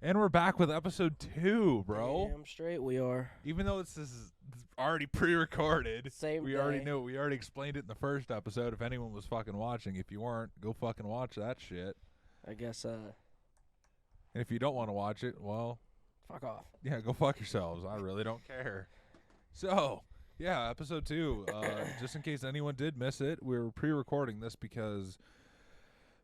And we're back with episode 2, bro. Damn straight we are. Even though this is already pre-recorded, Same we already day. knew. We already explained it in the first episode. If anyone was fucking watching, if you weren't, go fucking watch that shit. I guess, And if you don't want to watch it, well, fuck off. yeah, go fuck yourselves. I really don't care. So, yeah, episode 2. Just in case anyone did miss it, we were pre-recording this because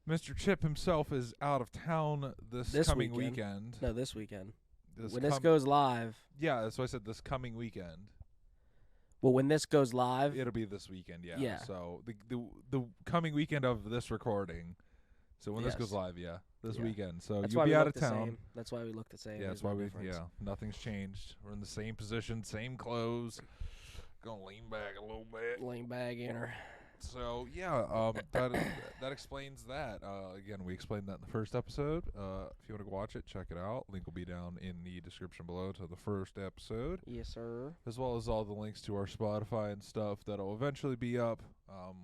Mr. Chip himself is out of town this coming weekend. No, this weekend. This When this goes live. Yeah, that's why I said this coming weekend. Well, when this goes live. It'll be this weekend, yeah. Yeah. So the coming weekend of this recording. So when this goes live, this weekend. So that's you'll why be we out look of the town. Same. That's why we look the same. Yeah, that's why nothing's changed. We're in the same position, same clothes. Gonna lean back a little bit. Lean back in her. So that explains that. Again, we explained that in the first episode. If you want to go watch it, check it out. Link will be down in the description below to the first episode. Yes, sir. As well as all the links to our Spotify and stuff that'll eventually be up.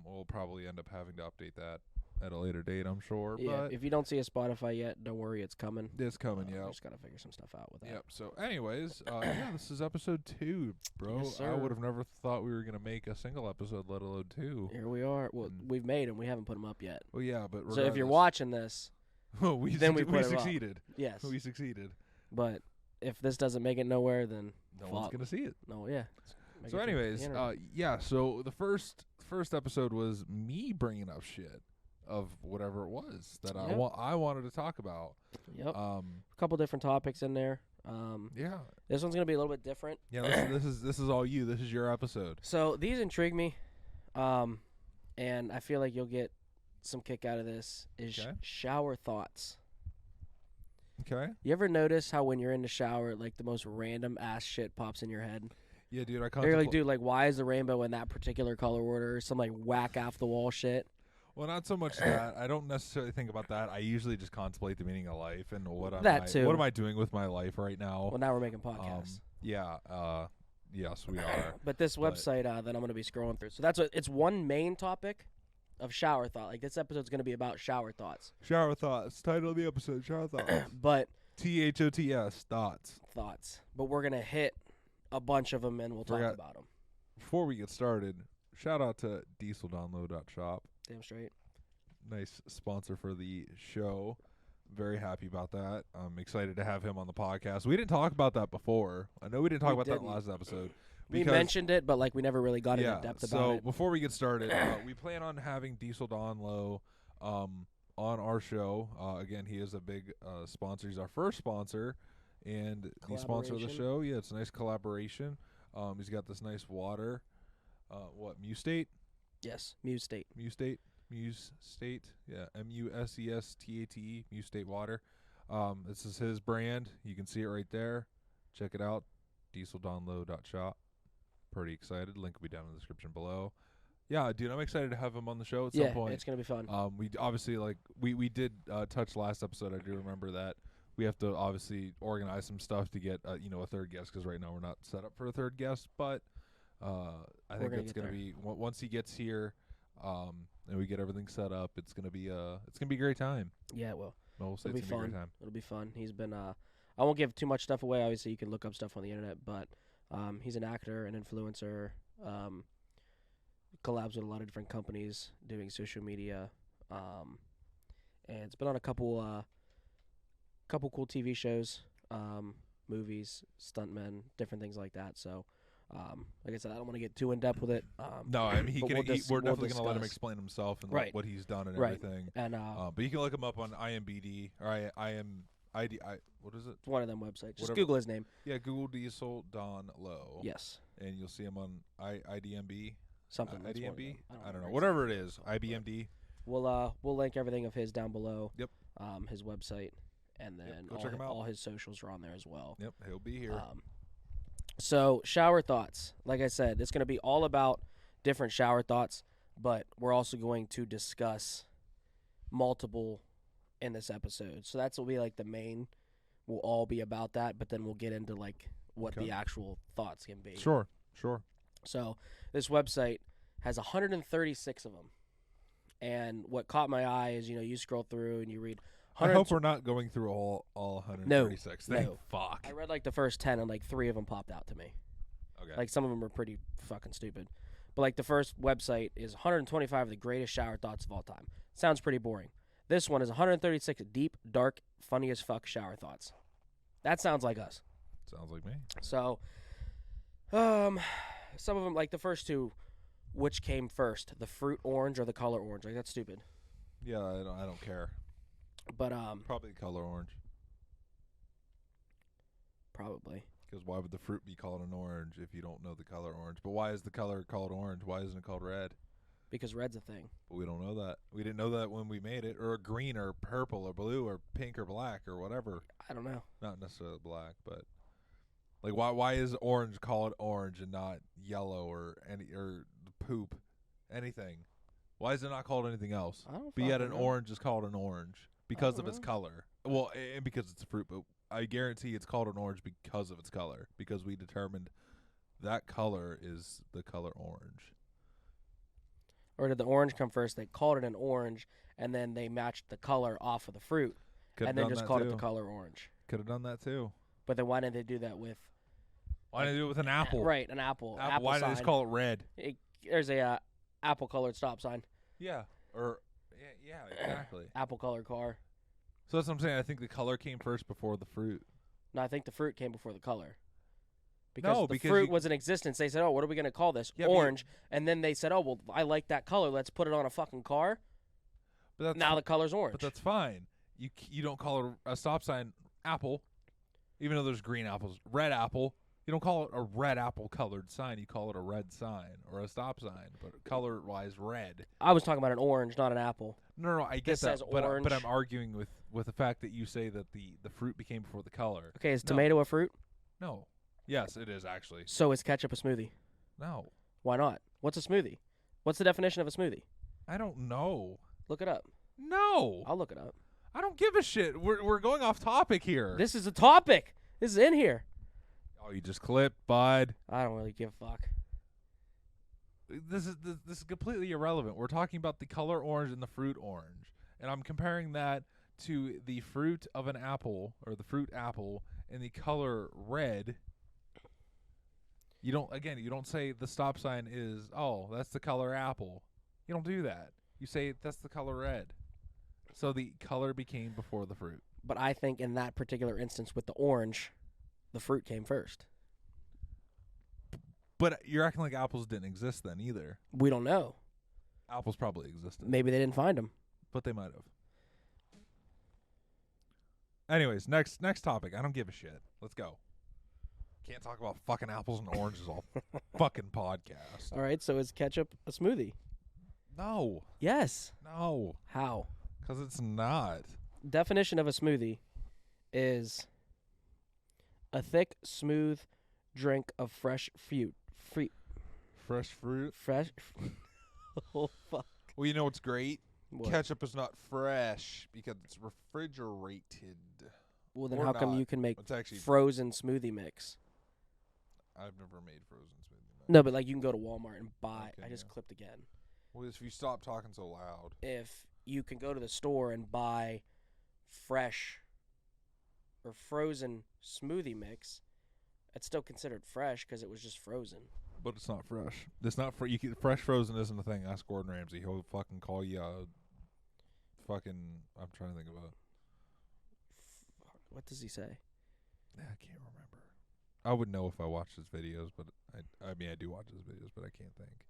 We'll probably end up having to update that at a later date, I'm sure. Yeah, but if you don't see a Spotify yet, don't worry, it's coming. It's coming, yeah. Just gotta figure some stuff out with that. Yep. So, anyways, this is episode 2, bro. Yes, sir. I would have never thought we were gonna make a single episode, let alone 2. Here we are. Well, we've made them. We haven't put them up yet. Well, yeah, but So if you're watching this, we succeeded. Yes. We succeeded. But if this doesn't make it nowhere, then No one's gonna see it. no, yeah. Make So, it to the anyways, internet. So the first episode was me bringing up shit of whatever it was that I wanted to talk about. Yep. A couple different topics in there. Yeah. This one's gonna be a little bit different. Yeah. This is all you. This is your episode. So these intrigue me, and I feel like you'll get some kick out of this. Is Okay. shower thoughts. Okay. You ever notice how when you're in the shower, like the most random ass shit pops in your head? Yeah, dude. You're like, dude, like why is the rainbow in that particular color order? Some like whack off the wall shit. Well, not so much that. I don't necessarily think about that. I usually just contemplate the meaning of life and what too. What am I doing with my life right now? Well, now we're making podcasts. Yeah. Yes, we are. But this website that I'm going to be scrolling through. So it's one main topic of shower thought. Like this episode's going to be about shower thoughts. Shower thoughts. Title of the episode: Shower thoughts. But THOTS thoughts. Thoughts. But we're going to hit a bunch of them and we'll talk about them. Before we get started, shout out to dieseldownload.shop. Damn straight. Nice sponsor for the show. Very happy about that. I'm excited to have him on the podcast. We didn't talk about that before. I know we didn't talk about that in the last episode. We mentioned it, but like we never really got into depth about it. So before we get started, we plan on having Diesel Don Low on our show. Again, he is a big sponsor. He's our first sponsor and the sponsor of the show. Yeah, it's a nice collaboration. He's got this nice water. Mustate? Yes, Mustate. Mustate. Yeah, MUSESTATE, Mustate Water. This is his brand. You can see it right there. Check it out. dieseldownload.shop. Pretty excited. Link will be down in the description below. Yeah, dude, I'm excited to have him on the show at some point. Yeah, it's gonna be fun. We obviously we did touch last episode. I do remember that we have to obviously organize some stuff to get a third guest because right now we're not set up for a third guest. But I think it's gonna be once he gets here. And we get everything set up. It's gonna be a great time. Yeah, it will. We'll say It'll be it's fun. gonna be a great time. It'll be fun. He's been. I won't give too much stuff away. Obviously, you can look up stuff on the internet, but he's an actor, an influencer. Collabs with a lot of different companies, doing social media, and it's been on a couple cool TV shows, movies, stuntmen, different things like that. So. Like I said, I don't want to get too in depth with it. No, I mean we're definitely gonna let him explain himself and what he's done and everything. And but you can look him up on IMBD or what is it? It's one of them websites. Just Google his name. Yeah, Google Diesel Don Low. Yes. And you'll see him on IDMB. Something. IDMB. I don't know. Whatever it is. IBMD. We'll link everything of his down below. Yep. His website, and then check him out. all his socials are on there as well. Yep. He'll be here. So, shower thoughts. Like I said, it's going to be all about different shower thoughts, but we're also going to discuss multiple in this episode. So, that's will be like the main. Will all be about that, but then we'll get into like what the actual thoughts can be. Sure. So, this website has 136 of them. And what caught my eye is, you scroll through and you read I hope we're not going through all 136. Thank no. fuck. I read like the first 10 and like 3 of them popped out to me. Okay. Like some of them are pretty fucking stupid. But like the first website is 125 of the greatest shower thoughts of all time. Sounds pretty boring. This one is 136 deep, dark, funny as fuck shower thoughts. That sounds like us. Sounds like me. So, some of them, like the first 2, which came first, the fruit orange or the color orange? Like that's stupid. Yeah, I don't care. But probably color orange. Probably. Because why would the fruit be called an orange if you don't know the color orange? But why is the color called orange? Why isn't it called red? Because red's a thing. But we don't know that. We didn't know that when we made it. Or green or purple or blue or pink or black or whatever. I don't know. Not necessarily black, but like why is orange called orange and not yellow or poop? Anything. Why is it not called anything else? I don't But yet an know. orange is called an orange because of its know. color. Well, and because it's a fruit, but I guarantee it's called an orange because of its color. Because we determined that color is the color orange. Or did the orange come first? They called it an orange, and then they matched the color off of the fruit, and then just called it the color orange. Could have done that too. But then why didn't they do that with? Why didn't they do it with an apple? Right, an apple. Apple why sign. didn't they just call it red? There's a apple-colored stop sign. Yeah. Or yeah, exactly. Apple-colored car. So that's what I'm saying. I think the color came first before the fruit. No, I think the fruit came before the color. Because No, the because fruit was in existence. They said, "Oh, what are we going to call this? Yeah, Orange." And then they said, "Oh, well, I like that color. Let's put it on a fucking car." But that's Now the color's orange. But that's fine. You don't call it a stop sign apple, even though there's green apples. Red apple. You don't call it a red apple colored sign. You call it a red sign or a stop sign, but color wise red. I was talking about an orange, not an apple. No, I get This that. says But orange. I'm arguing with the fact that you say that the fruit became before the color. Okay, is No. tomato a fruit? No. Yes, it is actually. So is ketchup a smoothie? No. Why not? What's a smoothie? What's the definition of a smoothie? I don't know. Look it up. No. I'll look it up. I don't give a shit. We're going off topic here. This is a topic. This is in here. Oh, you just clipped, bud. I don't really give a fuck. This is completely irrelevant. We're talking about the color orange and the fruit orange, and I'm comparing that to the fruit of an apple or the fruit apple and the color red. You don't say the stop sign is, oh, that's the color apple. You don't do that. You say that's the color red. So the color became before the fruit. But I think in that particular instance with the orange, the fruit came first. But you're acting like apples didn't exist then either. We don't know. Apples probably existed. Maybe they didn't find them. But they might have. Anyways, next topic. I don't give a shit. Let's go. Can't talk about fucking apples and oranges all fucking podcast. All right, so is ketchup a smoothie? No. Yes. No. How? Because it's not. Definition of a smoothie is a thick, smooth drink of fresh fruit. Fresh fruit? Fresh. Oh, fuck. Well, you know what's great? What? Ketchup is not fresh because it's refrigerated. Well, then Or how come not. you can make It's actually frozen smoothie mix? I've never made frozen smoothie mix. No, but like you can go to Walmart and buy. Okay, I just yeah. clipped again. Well, if you stop talking so loud. If you can go to the store and buy fresh or frozen smoothie mix, it's still considered fresh because it was just frozen. But it's not fresh. It's not fresh frozen isn't a thing. Ask Gordon Ramsay. He'll fucking call you fucking. I'm trying to think of What does he say? I can't remember. I would know if I watched his videos, but I mean I do watch his videos, but I can't think.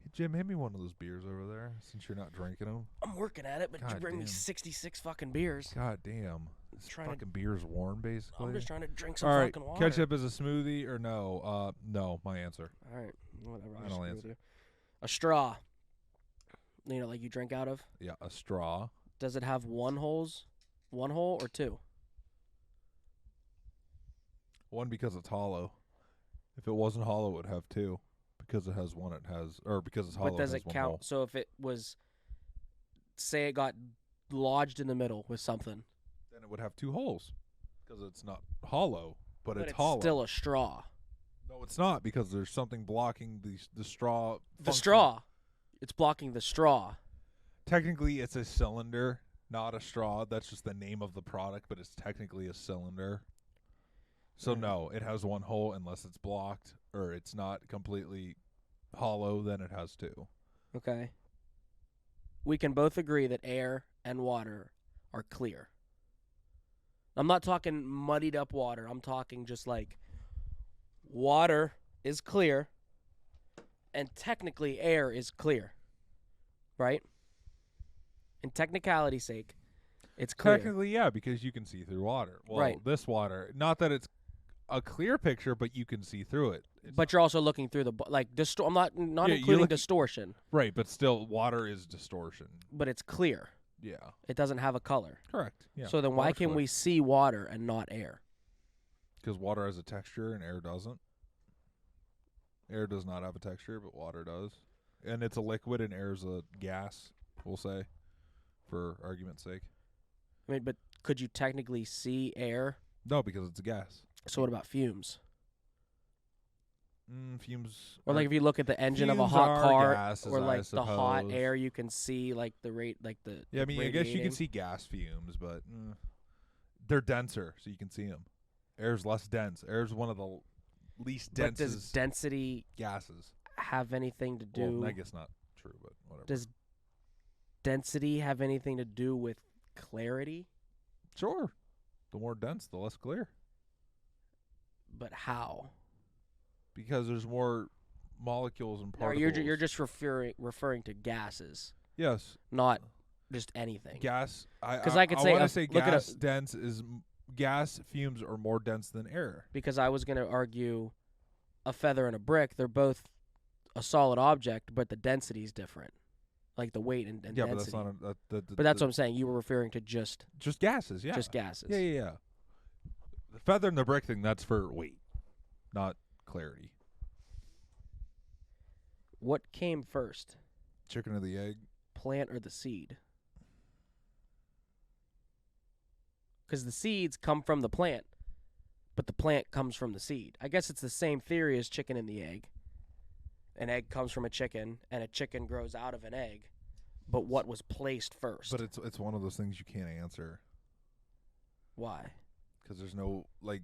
Hey, Jim, hand me one of those beers over there since you're not drinking them. I'm working at it, but you God bring me damn. 66 fucking beers. God damn. This Trying to- fucking beer's warm, basically. I'm just trying to drink some All right, fucking water. ketchup is a smoothie or no? No, my answer. All right, whatever. I I'll don't screw answer. with you. A straw. You know, like you drink out of. Yeah, a straw. Does it have one hole or two? One because it's hollow. If it wasn't hollow, it would have two. Because it has one, it has, or because it's hollow, But does it it has one count? hole. So if it was, say, it got lodged in the middle with something, Then it would have two holes. Because it's not hollow, but it's it's hollow. still a straw. No, it's not because there's something blocking the straw. The function. straw. It's blocking the straw. Technically, it's a cylinder, not a straw. That's just the name of the product, but it's technically a cylinder. So no, it has one hole unless it's blocked or it's not completely hollow. Then it has two. Okay. We can both agree that air and water are clear. I'm not talking muddied up water. I'm talking just like water is clear and technically air is clear. Right? In technicality's sake, it's clear. Technically, yeah, because you can see through water. Well, Right. this water, not that it's a clear picture, but you can see through it. But you're also looking through the I'm not Yeah, including distortion, right, but still, water is distortion. but it's clear. Yeah, It doesn't have a color. correct. Yeah. So then why can we see water and not air? Because water has a texture and air doesn't. Air does not have a texture, but water does. And it's a liquid and air is a gas, we'll say, for argument's sake. I mean, but could you technically see air? No, because it's a gas. So what about fumes? Fumes. Or like if you look at the engine of a fumes hot are car, gases, or I like the hot suppose. air, you can see like the rate, like the Yeah, I mean, I guess you radiating. can see gas fumes, but they're denser, so you can see them. Air's less dense. Air's one of the least But does dense density gases. have anything to do? Well, I guess not true, but whatever. Does density have anything to do with clarity? Sure. The more dense, the less clear. But how? Because there's more molecules and Or particles. you're just referring to gases, Yes. not just anything. Gas. 'Cause I could say, want to say look at gas dense is gas fumes are more dense than air. Because I was going to argue a feather and a brick, they're both a solid object, but the density is different. Like the weight and Yeah, density. but that's not But that's what I'm saying. You were referring to just gases. Yeah. just gases. Yeah. The feather and the brick thing, that's for weight, not clarity. What came first, Chicken or the egg? plant or the seed? Because the seeds come from the plant, but the plant comes from the seed. I guess it's the same theory as chicken and the egg. An egg comes from a chicken, and a chicken grows out of an egg. But what was placed first? But it's one of those things you can't answer Why? because there's no like.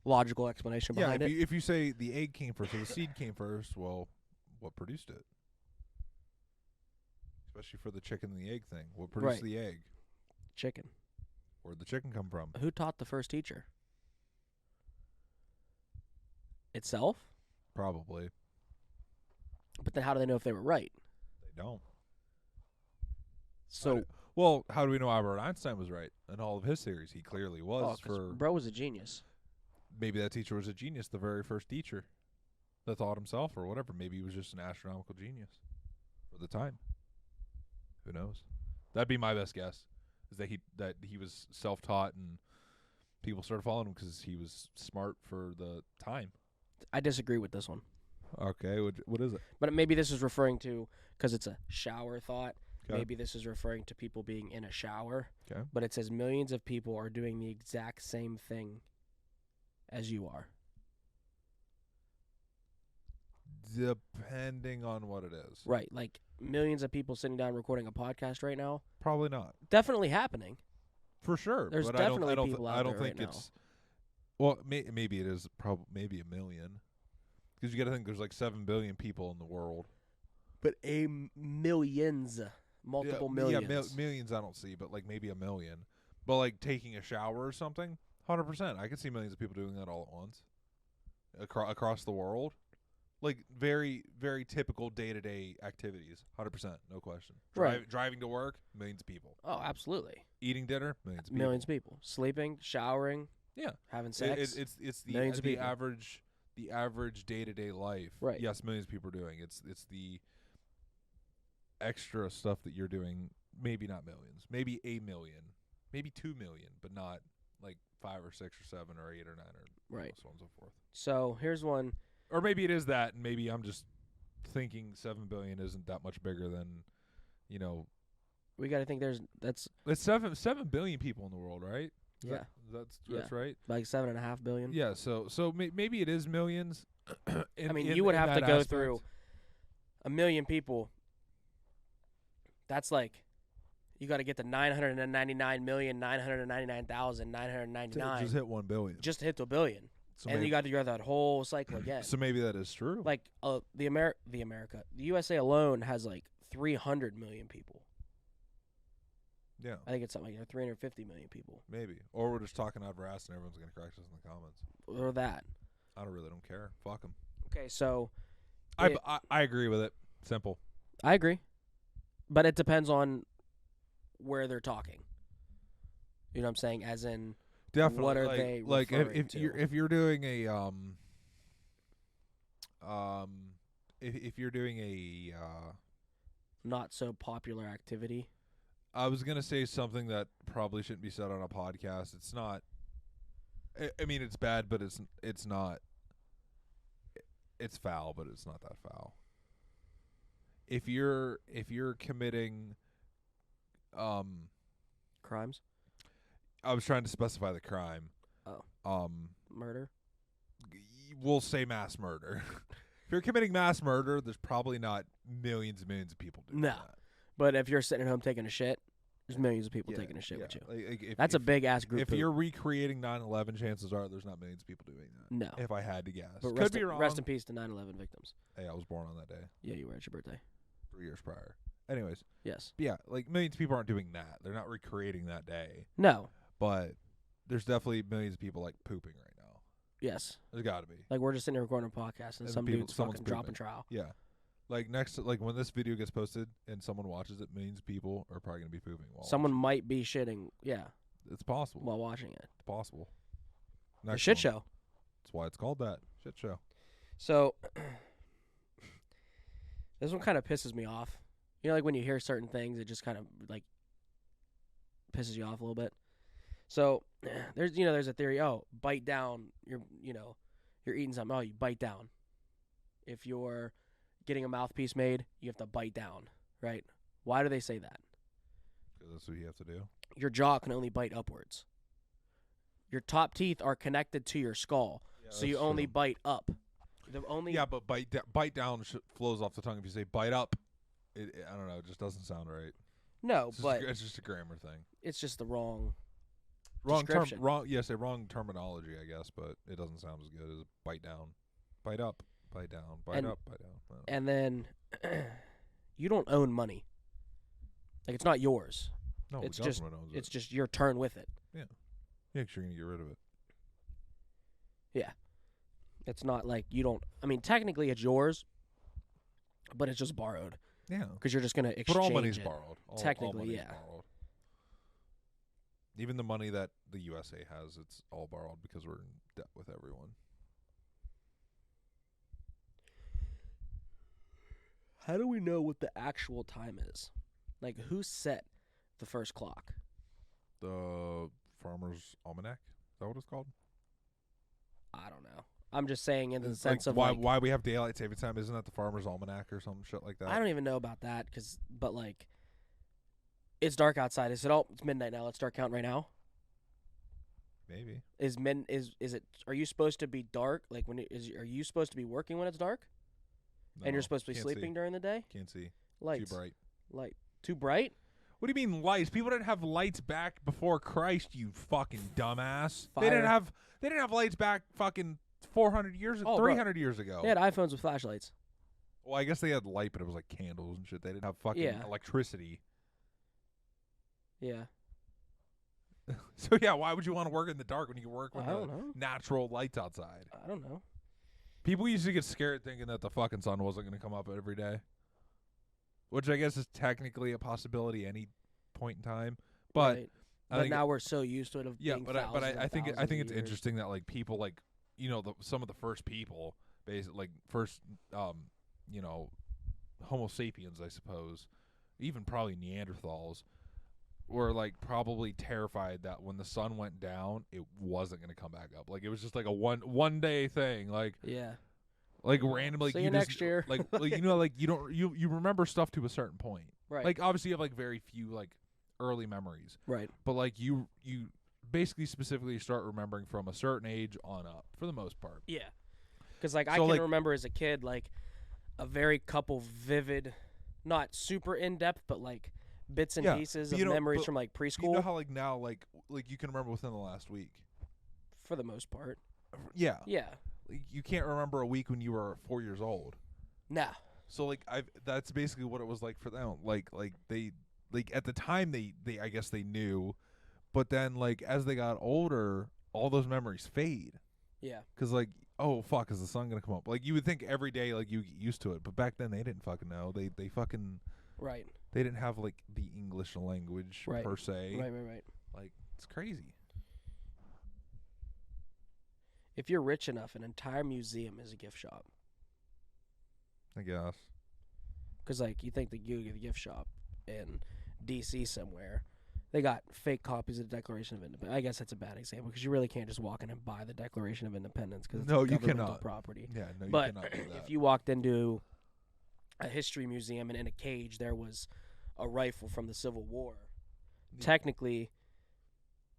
Logical explanation behind it. If you say the egg came first or the seed came first, well, what produced it? Especially for the chicken and the egg thing. What produced Right. the egg? Chicken. Where'd the chicken come from? Who taught the first teacher? Itself? Probably. But then how do they know if they were right? They don't. So, Well, how do we know Albert Einstein was right in all of his theories? He clearly was. 'cause For bro was a genius. maybe that teacher was a genius, the very first teacher that taught himself or whatever. Maybe he was just an astronomical genius for the time. Who knows? That'd be my best guess. Is that he was self-taught and people started following him because he was smart for the time. I disagree with this one. Okay, what is it? But maybe this is referring to, because it's a shower thought, Okay. maybe this is referring to people being in a shower. Okay. But it says millions of people are doing the exact same thing as you are. Depending on what it is. Right. Like millions of people sitting down recording a podcast right now. Probably not. Definitely happening. For sure. There's but definitely I don't, people I out don't there think right it's. Well, maybe it is. Maybe a million. Because you got to think there's like 7 billion people in the world. But millions. Multiple millions. Yeah, millions I don't see, but like maybe a million. But like taking a shower or something, 100%. I could see millions of people doing that all at once. Across the world. Like very, very typical day-to-day activities. 100%, no question. Right. Driving to work, millions of people. Oh, absolutely. Eating dinner, millions of people. Millions of people. Sleeping, showering, Yeah. having sex. It's the Millions of the people. average day-to-day life. Right. Yes, millions of people are doing. It's the extra stuff that you're doing. Maybe not millions. Maybe 1 million. Maybe 2 million, but not like 5 or 6 or 7 or 8 or 9 or Right. so on and so forth. So here's one. Or maybe it is that, and maybe I'm just thinking 7 billion isn't that much bigger than, We got to think that's it's 7 billion people in the world, right? yeah, That's Yeah. right. like 7.5 billion. Yeah, so maybe it is millions. I mean, you would have to go through 1 million people. That's like You got to get to 999,999,999. Just hit 1 billion. Just to hit to a billion. So And then you got to go that whole cycle again. So maybe that is true. Like the USA alone has like 300 million people. Yeah. I think it's something like 350 million people. Maybe. Or we're just talking out of our ass and everyone's going to correct us in the comments. Or that. I really don't care. Fuck them. Okay, so I agree with it. Simple. I agree. But it depends on where they're talking. You know what I'm saying? As in, definitely. What are they like referring to? if you're doing a if you're doing a not so popular activity. I was gonna say something that probably shouldn't be said on a podcast. It's not. I mean, it's bad, but it's not. It's foul, but it's not that foul. If you're committing, Crimes. I was trying to specify the crime. Oh. Murder. We'll say mass murder. If you're committing mass murder, there's probably not millions and millions of people doing that. But if you're sitting at home taking a shit, there's millions of people taking a shit with you. Like That's a big ass group. If you're recreating 9/11, chances are there's not millions of people doing that. No. If I had to guess. But Could be wrong. Rest in peace to 9/11 victims. Hey, I was born on that day. Yeah, you were at your birthday. 3 years prior. Anyways. Yes. Yeah, like millions of people aren't doing that. They're not recreating that day. No. But there's definitely millions of people like pooping right now. Yes. There's got to be. Like we're just sitting here recording a podcast and some dude's fucking dropping trowel. Yeah. Like like when this video gets posted and someone watches it, millions of people are probably gonna be pooping. Someone might be shitting. Yeah. It's possible. While watching it. It's possible. The shit show. That's why it's called that. Shit show. So this one kind of pisses me off. You know, like when you hear certain things, it just kind of like pisses you off a little bit. So there's a theory. Oh, bite down. You're eating something. Oh, you bite down. If you're getting a mouthpiece made, you have to bite down, right? Why do they say that? Because that's what you have to do. Your jaw can only bite upwards. Your top teeth are connected to your skull, so you only bite up. But bite down flows off the tongue. If you say bite up, I don't know. It just doesn't sound right. No, it's just a grammar thing. It's just the wrong term. Wrong terminology, I guess, but it doesn't sound as good as bite down, bite up. Bite down, bite up, bite down. And then you don't own money. Like it's not yours. No, it's the government owns it. It's just your turn with it. Yeah. Yeah, 'cause you're gonna get rid of it. Yeah. It's not like you don't. I mean, technically it's yours, but it's just borrowed. Yeah. Because you're just gonna exchange. But all money's it. borrowed. Technically, all borrowed. Even the money that the USA has, it's all borrowed because we're in debt with everyone. How do we know what the actual time is? Like, who set the first clock? The Farmer's Almanac? Is that what it's called? I don't know. I'm just saying in the sense of why we have daylight saving time. Isn't that the Farmer's Almanac or some shit like that? I don't even know about that but like, it's dark outside. Is it it's midnight now? Let's start counting right now. Maybe. Is it? Are you supposed to be dark? Like are you supposed to be working when it's dark? No, and you're supposed to be sleeping during the day? Can't see. Lights. Too bright. Light. Too bright? What do you mean lights? People didn't have lights back before Christ, you fucking dumbass. Fire. They didn't have lights back fucking 400 years 300 years ago. They had iPhones with flashlights. Well, I guess they had light, but it was like candles and shit. They didn't have fucking electricity. Yeah. So yeah, why would you want to work in the dark when you can work with natural lights outside? I don't know. People used to get scared thinking that the fucking sun wasn't going to come up every day, which I guess is technically a possibility any point in time. But right. But now we're so used to it. I think it's interesting that like people like some of the first people, basically like first Homo sapiens, I suppose, even probably Neanderthals, were like probably terrified that when the sun went down, it wasn't going to come back up. Like it was just like a one day thing. Like like randomly. See you next year. Like you remember stuff to a certain point. Right. Like obviously you have like very few like early memories. Right. But like you basically specifically start remembering from a certain age on up for the most part. Yeah. Because like I can remember as a kid like a very couple vivid, not super in depth, but like bits and Yeah, pieces but of you know- memories but from like preschool. You know how like now like you can remember within the last week. For the most part. Yeah. Yeah. Like, you can't remember a week when you were 4 years old. No. So like that's basically what it was like for them. Like they at the time they I guess they knew, but then like as they got older, all those memories fade. Yeah. Cuz like, oh fuck, is the sun going to come up? Like you would think every day like you get used to it, but back then they didn't fucking know. They fucking Right. They didn't have like the English language Right. per se. Right. Like it's crazy. If you're rich enough, an entire museum is a gift shop. I guess. Because, like, you think that you get a gift shop in D.C. somewhere, they got fake copies of the Declaration of Independence. I guess that's a bad example because you really can't just walk in and buy the Declaration of Independence because it's No, you governmental cannot. property. Yeah, no, you But cannot do that. if you walked into a history museum and in a cage there was a rifle from the Civil War, technically,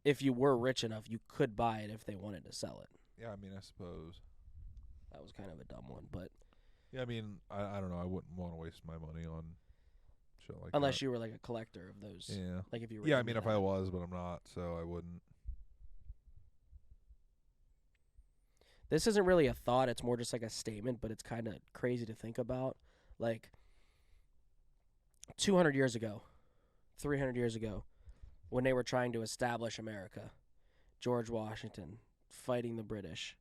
if you were rich enough, you could buy it if they wanted to sell it. Yeah, I mean, I suppose. That was kind of a dumb one, but Yeah, I mean, I don't know. I wouldn't want to waste my money on shit like unless that. you were like a collector of those. Yeah. Like if you were Yeah, I into mean, if that. I was, but I'm not, so I wouldn't. This isn't really a thought, it's more just like a statement, but it's kind of crazy to think about. Like 200 years ago, 300 years ago, when they were trying to establish America, George Washington fighting the British.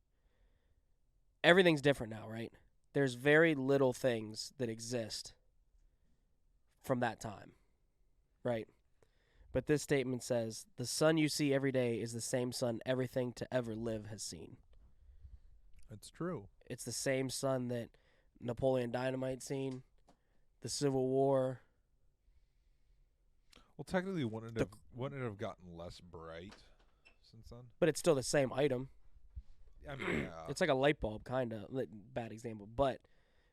Everything's different now, right? There's very little things that exist from that time, right? But this statement says, the sun you see every day is the same sun everything to ever live has seen. It's true. It's the same sun that Napoleon Dynamite seen, the Civil War. Well, technically, wouldn't it have gotten less bright since then? But it's still the same item. I mean, yeah. It's like a light bulb, kind of. Bad example. But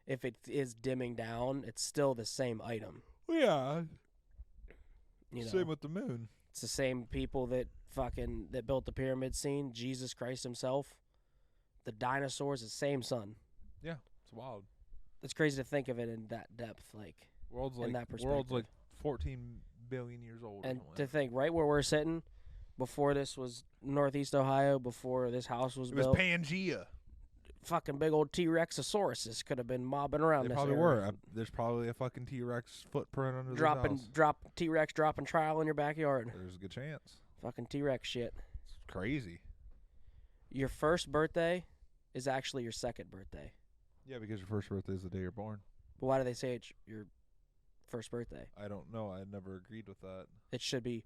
if it is dimming down, it's still the same item. Yeah. You know, Same with the moon. it's the same people that built the pyramid scene. Jesus Christ himself. The dinosaurs, the same sun. Yeah, it's wild. It's crazy to think of it in that depth, like World's in like that perspective. world's like 14 billion years old. or And something to like think, right where we're sitting, before this was Northeast Ohio, before this house was that. It was built, Pangea. fucking big old T-Rexosauruses could have been mobbing around They this probably area. were. There's probably a fucking T-Rex footprint under the house. T-Rex dropping trial in your backyard. There's a good chance. Fucking T-Rex shit. It's crazy. Your first birthday is actually your second birthday. Yeah, because your first birthday is the day you're born. But why do they say it's your first birthday? I don't know. I never agreed with that. It should be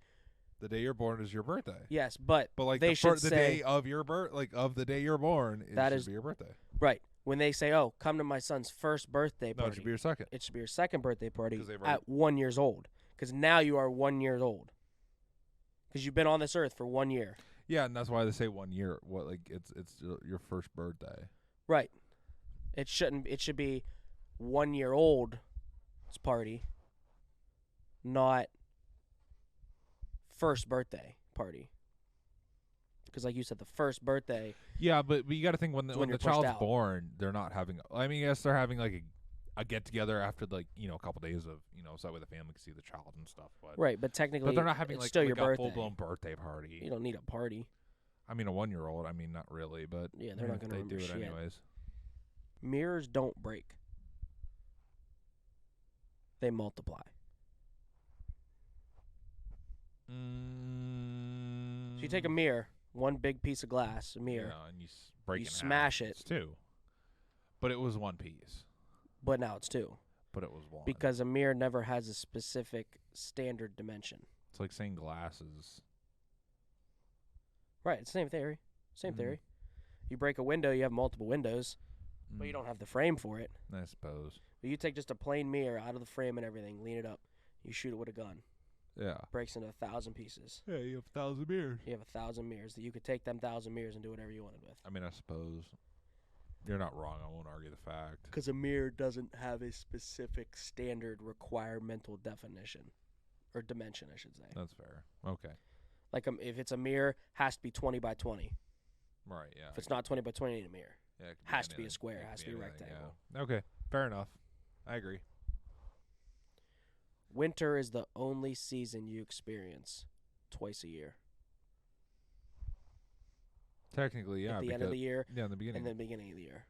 The day you're born is your birthday. yes, but But like they should the say day of your birth, like of the day you're born, it That should is- be your birthday. right when they say, "Oh, come to my son's first birthday No, party," it should be your second. it should be your second birthday party 'Cause they've already- at 1 year old. Because now you are 1 year old. Because you've been on this earth for 1 year. Yeah, and that's why they say 1 year. What like it's your first birthday. Right. It shouldn't. It should be 1 year old's party, not first birthday party. Because, like you said, the first birthday. Yeah, but you got to think when It's when when the you're pushed child's out. born, they're not having. I mean, yes, they're having like a get together after like a couple days of so that way the family can see the child and stuff. But Right, but technically, but they're not having it's like, still like your a birthday. full blown birthday party. You don't need a party. I mean, a 1-year-old. I mean, not really, but Yeah, they're not if gonna they do remember it shit. anyways. Mirrors don't break. They multiply. Mm, So you take a mirror, one big piece of glass, a mirror, and you break you it in smash half. it. It's two, but it was one piece. but now it's two. But it was one. Because a mirror never has a specific standard dimension. It's like saying glasses. Right, it's the same theory. Same Mhm. theory. You break a window, you have multiple windows, but you don't have the frame for it. I suppose. But you take just a plain mirror out of the frame and everything, lean it up, you shoot it with a gun. Yeah. Breaks into 1,000 pieces. Yeah, you have 1,000 beers. You have 1,000 mirrors that you could take them 1,000 mirrors and do whatever you wanted with. I mean, I suppose. You're not wrong. I won't argue the fact. Because a mirror doesn't have a specific standard requirement definition. Or dimension, I should say. That's fair. Okay. Like if it's a mirror, has to be 20 by 20. Right, yeah. If it's not 20 by 20, it ain't a mirror. Yeah, it could has to be a anything. square, It has could to be a anything, rectangle. yeah. Okay, fair enough. I agree. Winter is the only season you experience twice a year. Technically, yeah. At the end of the year Yeah, in the beginning. and the beginning of the year.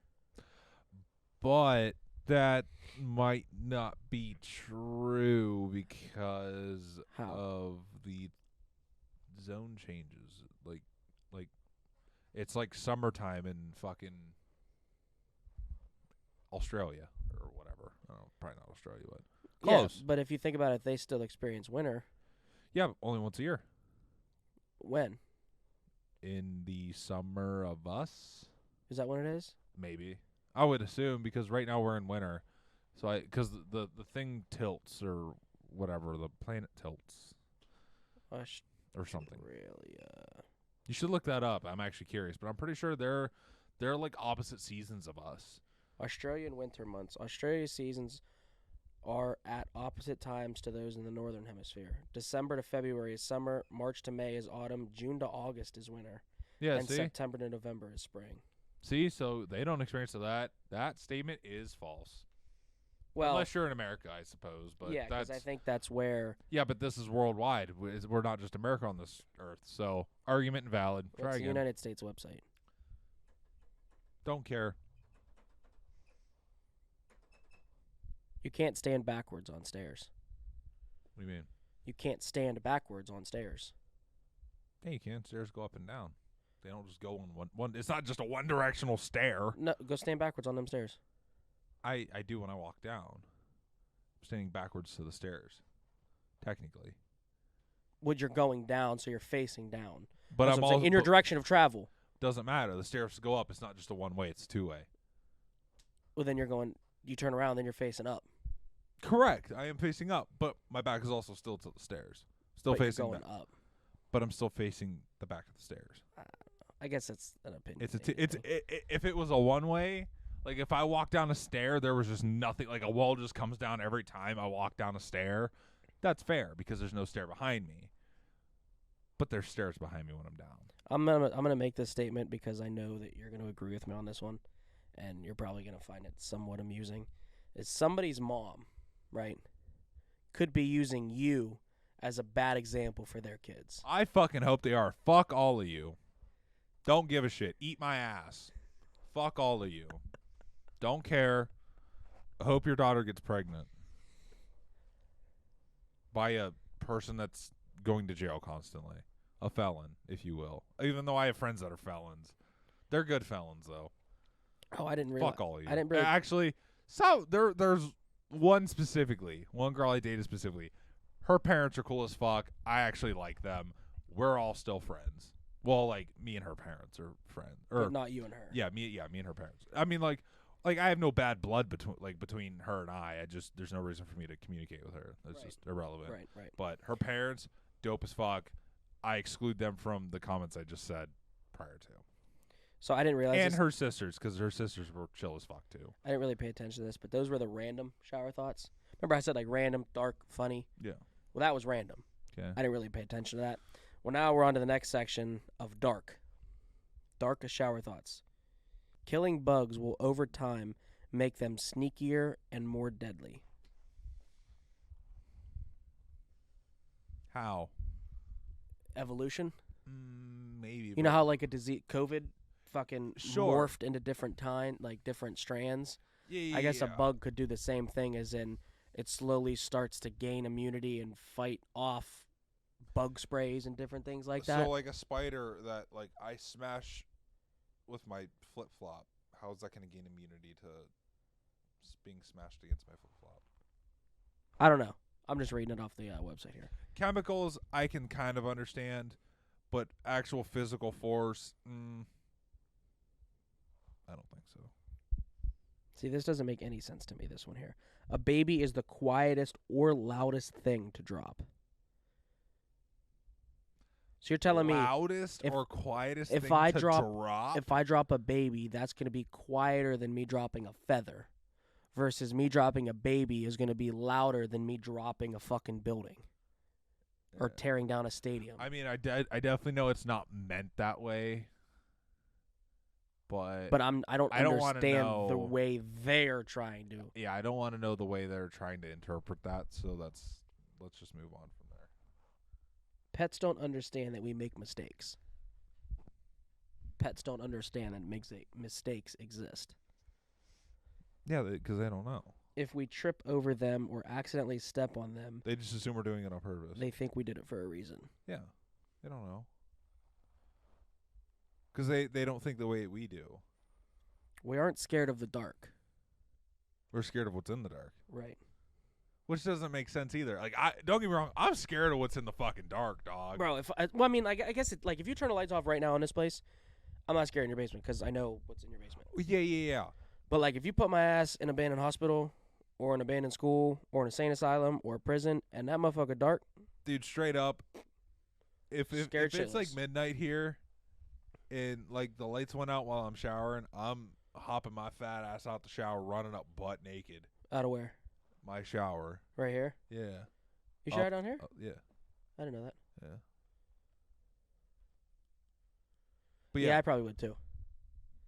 But that might not be true because How? of the zone changes. Like it's like summertime in fucking Australia or whatever. Oh, probably not Australia, but close. Yeah, but if you think about it, they still experience winter. Yeah, but only once a year. When? In the summer of us? Is that when it is? Maybe. I would assume because right now we're in winter. So because the thing tilts or whatever, the planet tilts or something. Really? You should look that up. I'm actually curious, but I'm pretty sure they're like opposite seasons of us. Australian winter months. Australia's seasons are at opposite times to those in the northern hemisphere. December to February is summer, March to May is autumn, June to August is winter, Yeah, and see? September to November is spring. See, so they don't experience that. That statement is false. Well, unless you're in America, I suppose. But yeah, because I think that's where yeah, but this is worldwide. We're not just America on this earth. So argument invalid. Try it's the again. United States website. Don't care. You can't stand backwards on stairs. What do you mean? You can't stand backwards on stairs. Yeah, you can. Stairs go up and down. They don't just go on one. It's not just a one-directional stair. No, go stand backwards on them stairs. I do when I walk down. I'm standing backwards to the stairs, technically. When you're going down, so you're facing down. But That's I'm what saying, also in your direction of travel. Doesn't matter. The stairs go up. It's not just a one-way. It's a two-way. Well, then you turn around, then you're facing up. Correct. I am facing up, but my back is also still to the stairs. Still But you're facing going back. up. But I'm still facing the back of the stairs. I guess it's an opinion. If it was a one-way, like if I walk down a stair, there was just nothing, like a wall just comes down every time I walk down a stair, that's fair because there's no stair behind me. But there's stairs behind me when I'm down. I'm gonna make this statement because I know that you're gonna agree with me on this one, and you're probably gonna find it somewhat amusing. Is somebody's mom, right, could be using you as a bad example for their kids. I fucking hope they are. Fuck all of you. Don't give a shit. Eat my ass. Fuck all of you. Don't care. I hope your daughter gets pregnant by a person that's going to jail constantly. A felon, if you will. Even though I have friends that are felons. They're good felons, though. Oh, I didn't realize. Fuck all of you. I didn't really. Actually, so there's one specifically. One girl I dated specifically. Her parents are cool as fuck. I actually like them. We're all still friends. Well, like me and her parents are friends, or But not you and her. me and her parents. I mean, like I have no bad blood between her and I. There's no reason for me to communicate with her. That's just irrelevant. Right. But her parents, dope as fuck. I exclude them from the comments I just said prior to. So I didn't realize. And her sisters, because her sisters were chill as fuck too. I didn't really pay attention to this, but those were the random shower thoughts. Remember I said like random, dark, funny? Yeah. Well, that was random. Okay. I didn't really pay attention to that. Well, now we're on to the next section of dark. Darkest shower thoughts. Killing bugs will over time make them sneakier and more deadly. How? Evolution? Maybe. You know how like a disease, COVID, fucking Sure. morphed into different strands? Yeah, I guess a bug could do the same thing, as in it slowly starts to gain immunity and fight off bug sprays and different things like that. So like a spider that like I smash with my flip flop, how is that going to gain immunity to being smashed against my flip flop? I don't know. I'm just reading it off the website here. Chemicals I can kind of understand, but actual physical force, I don't think so. See, this doesn't make any sense to me, this one here. A baby is the quietest or loudest thing to drop. So you're telling me loudest or quietest if thing I to drop? if I drop a baby, that's going to be quieter than me dropping a feather, versus me dropping a baby is going to be louder than me dropping a fucking building or tearing down a stadium. I mean, I definitely know it's not meant that way, but I don't understand know the way they're trying to. Yeah, I don't want to know the way they're trying to interpret that, so that's let's just move on from there. Pets don't understand that we make mistakes. Pets don't understand that mistakes exist. Yeah, because they don't know. If we trip over them or accidentally step on them, They just assume we're doing it on purpose. they think we did it for a reason. Yeah, they don't know. Because they don't think the way we do. We aren't scared of the dark. We're scared of what's in the dark. Right. Which doesn't make sense either. Like, don't get me wrong, I'm scared of what's in the fucking dark, dog. Bro, I guess I if you turn the lights off right now in this place, I'm not scared in your basement because I know what's in your basement. Yeah. But like, if you put my ass in an abandoned hospital or an abandoned school or an insane asylum or a prison and that motherfucker dark, dude, straight up, if it's like shitless. midnight here and like the lights went out while I'm showering, I'm hopping my fat ass out the shower, running up butt naked. Out of where? My shower. Right here? Yeah. You shower down here? Yeah. I didn't know that. Yeah. But Yeah, I probably would too.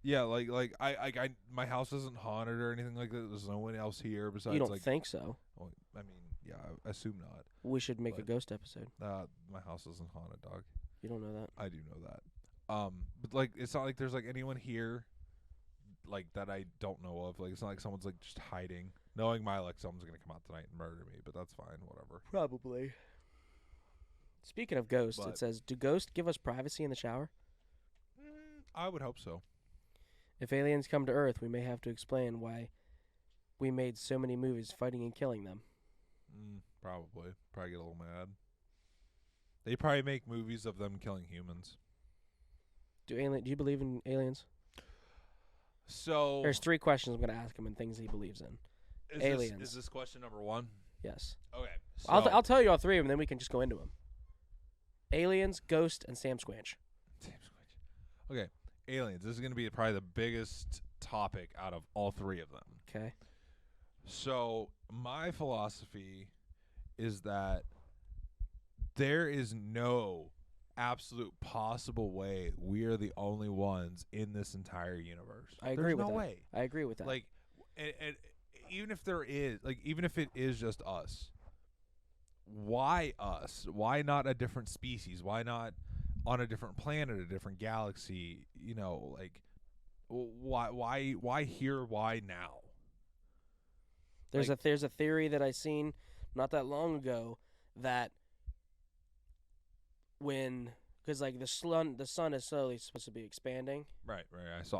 Yeah, like I my house isn't haunted or anything like that. There's no one else here besides. You don't think so? Well, I mean, yeah, I assume not. We should make a ghost episode. My house isn't haunted, dog. You don't know that? I do know that. But like, it's not like there's like anyone here, like that I don't know of. Like, it's not like someone's like just hiding, knowing someone's gonna come out tonight and murder me. But that's fine, whatever. Probably. Speaking of ghosts, it says, "Do ghosts give us privacy in the shower?" I would hope so. If aliens come to Earth, we may have to explain why we made so many movies fighting and killing them. Probably get a little mad. They probably make movies of them killing humans. Do you believe in aliens? So there's 3 questions I'm going to ask him and things he believes in. Aliens. Is this question number 1? Yes. Okay. So I'll tell you all 3 of them, then we can just go into them. Aliens, ghost, and Samsquanch. Okay. Aliens. This is going to be probably the biggest topic out of all 3 of them. Okay. So my philosophy is that there is no absolute possible way we are the only ones in this entire universe. I agree with that. There's no way. I agree with that. Like, and even if there is, like, even if it is just us, why us? Why not a different species? Why not on a different planet, a different galaxy? You know, like, why here? Why now? There's a theory that I seen not that long ago that because like the sun is slowly supposed to be expanding. Right.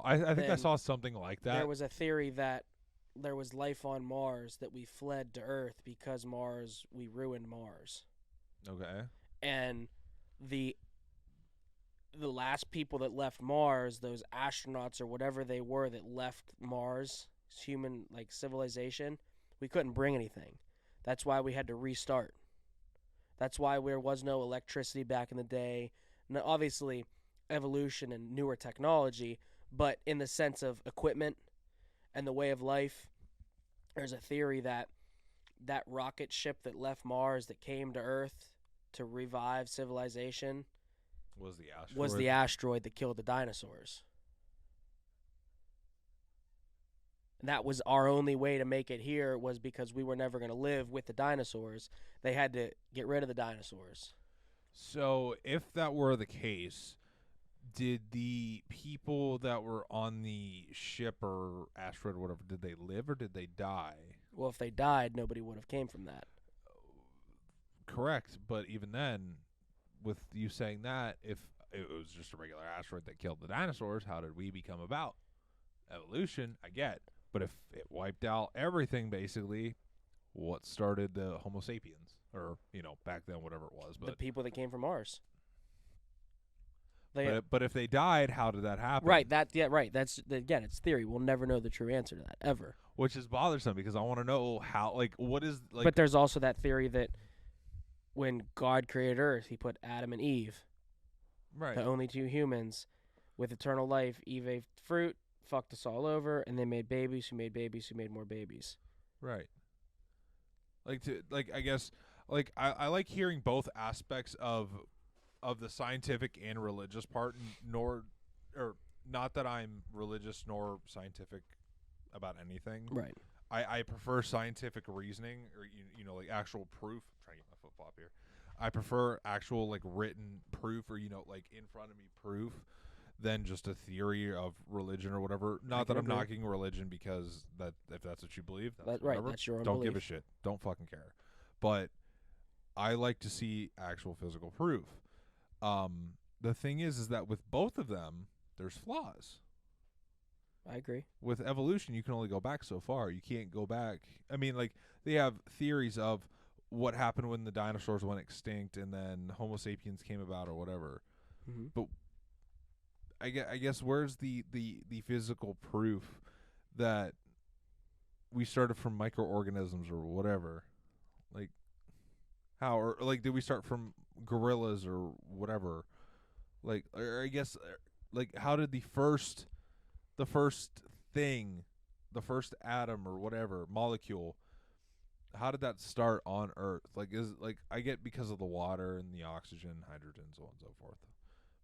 I think I saw something like that. There was a theory that there was life on Mars, that we fled to Earth because we ruined Mars. Okay. And the last people that left Mars, those astronauts or whatever they were that left Mars, human like civilization, we couldn't bring anything. That's why we had to restart. That's why there was no electricity back in the day. Now, obviously, evolution and newer technology, but in the sense of equipment and the way of life, there's a theory that that rocket ship that left Mars that came to Earth to revive civilization was the asteroid that killed the dinosaurs. And that was our only way to make it here, was because we were never going to live with the dinosaurs. They had to get rid of the dinosaurs. So if that were the case, did the people that were on the ship or asteroid or whatever, did they live or did they die? Well, if they died, nobody would have came from that. Correct. But even then, with you saying that, if it was just a regular asteroid that killed the dinosaurs, how did we become about? Evolution, I get. But if it wiped out everything, basically, what started the Homo sapiens? Or, back then, whatever it was. But the people that came from Mars. But if they died, how did that happen? Right. Right. That's, again, it's theory. We'll never know the true answer to that, ever. Which is bothersome, because I want to know how, what is, But there's also that theory that when God created Earth, he put Adam and Eve. Right. The only 2 humans with eternal life. Eve ate fruit, fucked us all over, and they made babies who made babies who made more babies. Right. I guess, I like hearing both aspects of the scientific and religious part, not that I'm religious nor scientific about anything. Right. I prefer scientific reasoning, or like actual proof. I'm trying to get my foot flip-flop here. I prefer actual like written proof or like in front of me proof than just a theory of religion or whatever. Not that I'm knocking religion, because that if that's what you believe, that's whatever. That's your own Don't belief. give a shit. Don't fucking care. But I like to see actual physical proof. The thing is that with both of them, there's flaws. I agree. With evolution, you can only go back so far. You can't go back. I mean, like, they have theories of what happened when the dinosaurs went extinct and then Homo sapiens came about or whatever. Mm-hmm. But I guess where's the physical proof that we started from microorganisms or whatever? Like, how? Or, like, did we start from gorillas or whatever? Like, or I guess, like, how did the first thing, the first atom or whatever, molecule, how did that start on Earth? Like, I get because of the water and the oxygen, hydrogen, so on and so forth.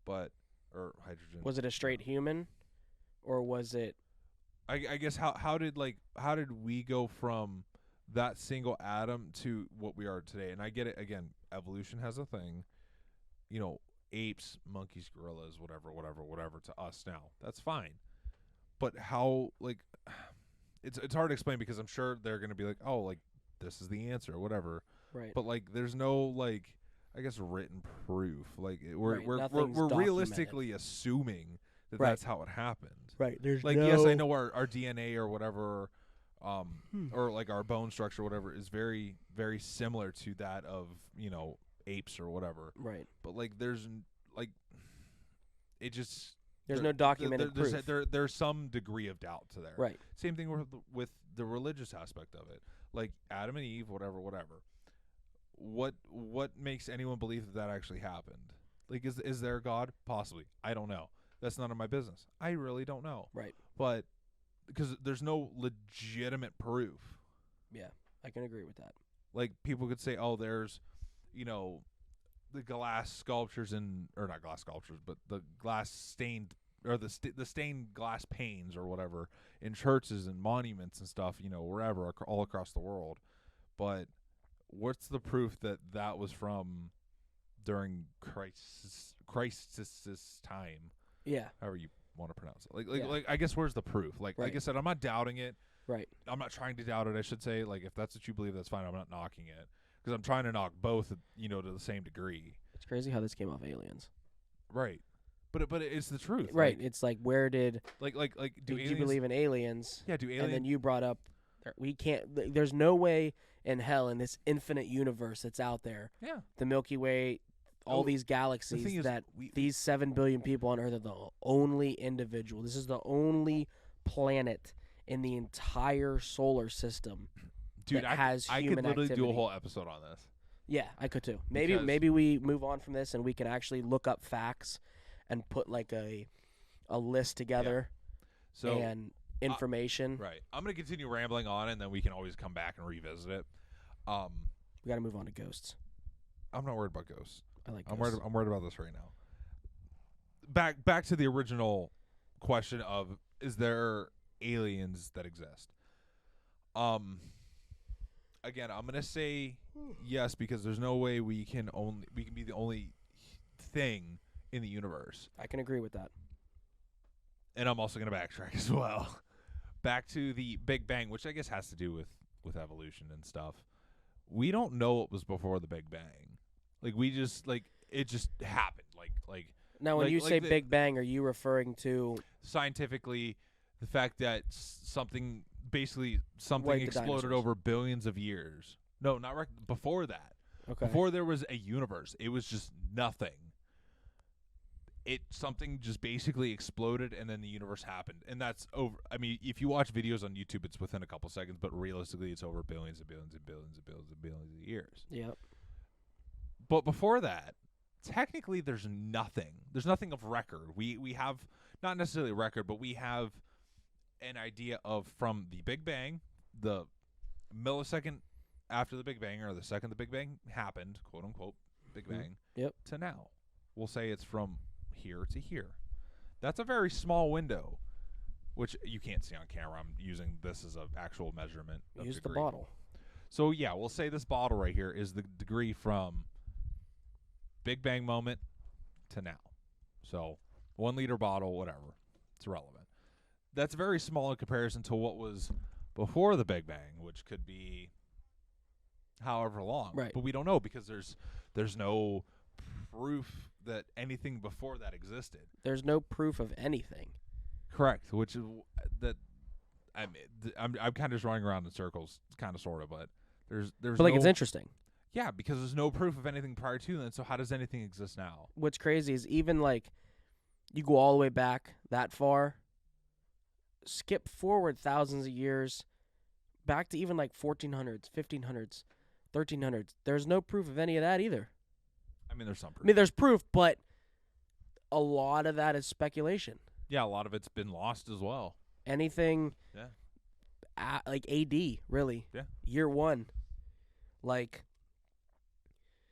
But, or hydrogen. Was it a straight human, or was it? I guess how did we go from that single atom to what we are today? And I get it, again, evolution has a thing, apes, monkeys, gorillas, whatever to us now. That's fine. But how, like, it's hard to explain, because I'm sure they're going to be like, oh, like, this is the answer, whatever. Right. But, like, there's no, like, I guess written proof. Like, we're Nothing's realistically assuming that that's how it happened. Right. There's like, no... yes, I know our DNA or whatever, or like our bone structure or whatever is very, very similar to that of, apes or whatever. Right. But, like, there's, like, it just... There's no documented proof. There's some degree of doubt to there. Right. Same thing with the religious aspect of it. Like, Adam and Eve, whatever. What makes anyone believe that actually happened? Like, is there a God? Possibly. I don't know. That's none of my business. I really don't know. Right. But because there's no legitimate proof. Yeah, I can agree with that. Like, people could say, oh, there's, the glass sculptures or not glass sculptures, but the glass stained, or the stained glass panes or whatever in churches and monuments and stuff, wherever, all across the world. But what's the proof that was from during Christ's time? Yeah. However you want to pronounce it. Like I guess where's the proof? Like, right. Like I said, I'm not doubting it. Right. I'm not trying to doubt it, I should say. Like, if that's what you believe, that's fine. I'm not knocking it. Because I'm trying to knock both, to the same degree. It's crazy how this came off Aliens. Right. But it's the truth. Right. Like, it's like, where did... Like do you believe in aliens? Yeah, do aliens... And then you brought up, we can't... There's no way in hell, in this infinite universe that's out there, the Milky Way, all these galaxies, these 7 billion people on Earth are the only individual. This is the only planet in the entire solar system that has human activity. I could literally do a whole episode on this. Yeah, I could too. Maybe we move on from this and we can actually look up facts and put like a list together, and information. Right. I'm going to continue rambling on, and then we can always come back and revisit it. We got to move on to ghosts. I'm not worried about ghosts. I like ghosts. I'm worried about this right now. Back to the original question of, is there aliens that exist? Again, I'm gonna say yes, because there's no way we can be the only thing in the universe. I can agree with that. And I'm also gonna backtrack as well. Back to the Big Bang, which I guess has to do with evolution and stuff. We don't know what was before the Big Bang. Like, we just, like, it just happened. Like. Now, when you say Big Bang, are you referring to scientifically the fact that something exploded over billions of years? No, not before that. Okay. Before there was a universe, it was just nothing. Something just basically exploded, and then the universe happened, and that's over. I mean, if you watch videos on YouTube, it's within a couple seconds, but realistically, it's over billions and billions and billions and billions and billions of years. Yep. But before that, technically, there's nothing. There's nothing of record. We have, not necessarily record, but we have an idea of, from the Big Bang, the millisecond after the Big Bang, or the second the Big Bang happened, quote unquote, Big Bang, to now. We'll say it's from here to here. That's a very small window, which you can't see on camera. I'm using this as an actual measurement of Use degree. the bottle. So yeah, we'll say this bottle right here is the degree from Big Bang moment to now. So 1 liter bottle, whatever. It's irrelevant. That's very small in comparison to what was before the Big Bang, which could be however long. Right. But we don't know because there's no proof that anything before that existed. There's no proof of anything. Correct. Which is that. I'm kind of just running around in circles, kind of, sort of, but there's. But like, it's interesting. Yeah, because there's no proof of anything prior to then. So how does anything exist now? What's crazy is even like, you go all the way back that far. Skip forward thousands of years, back to even like 1400s, 1500s, 1300s. There's no proof of any of that either. I mean, there's some proof. I mean, there's proof, but a lot of that is speculation. Yeah, a lot of it's been lost as well. Anything, like AD, really. Yeah. Year 1, like.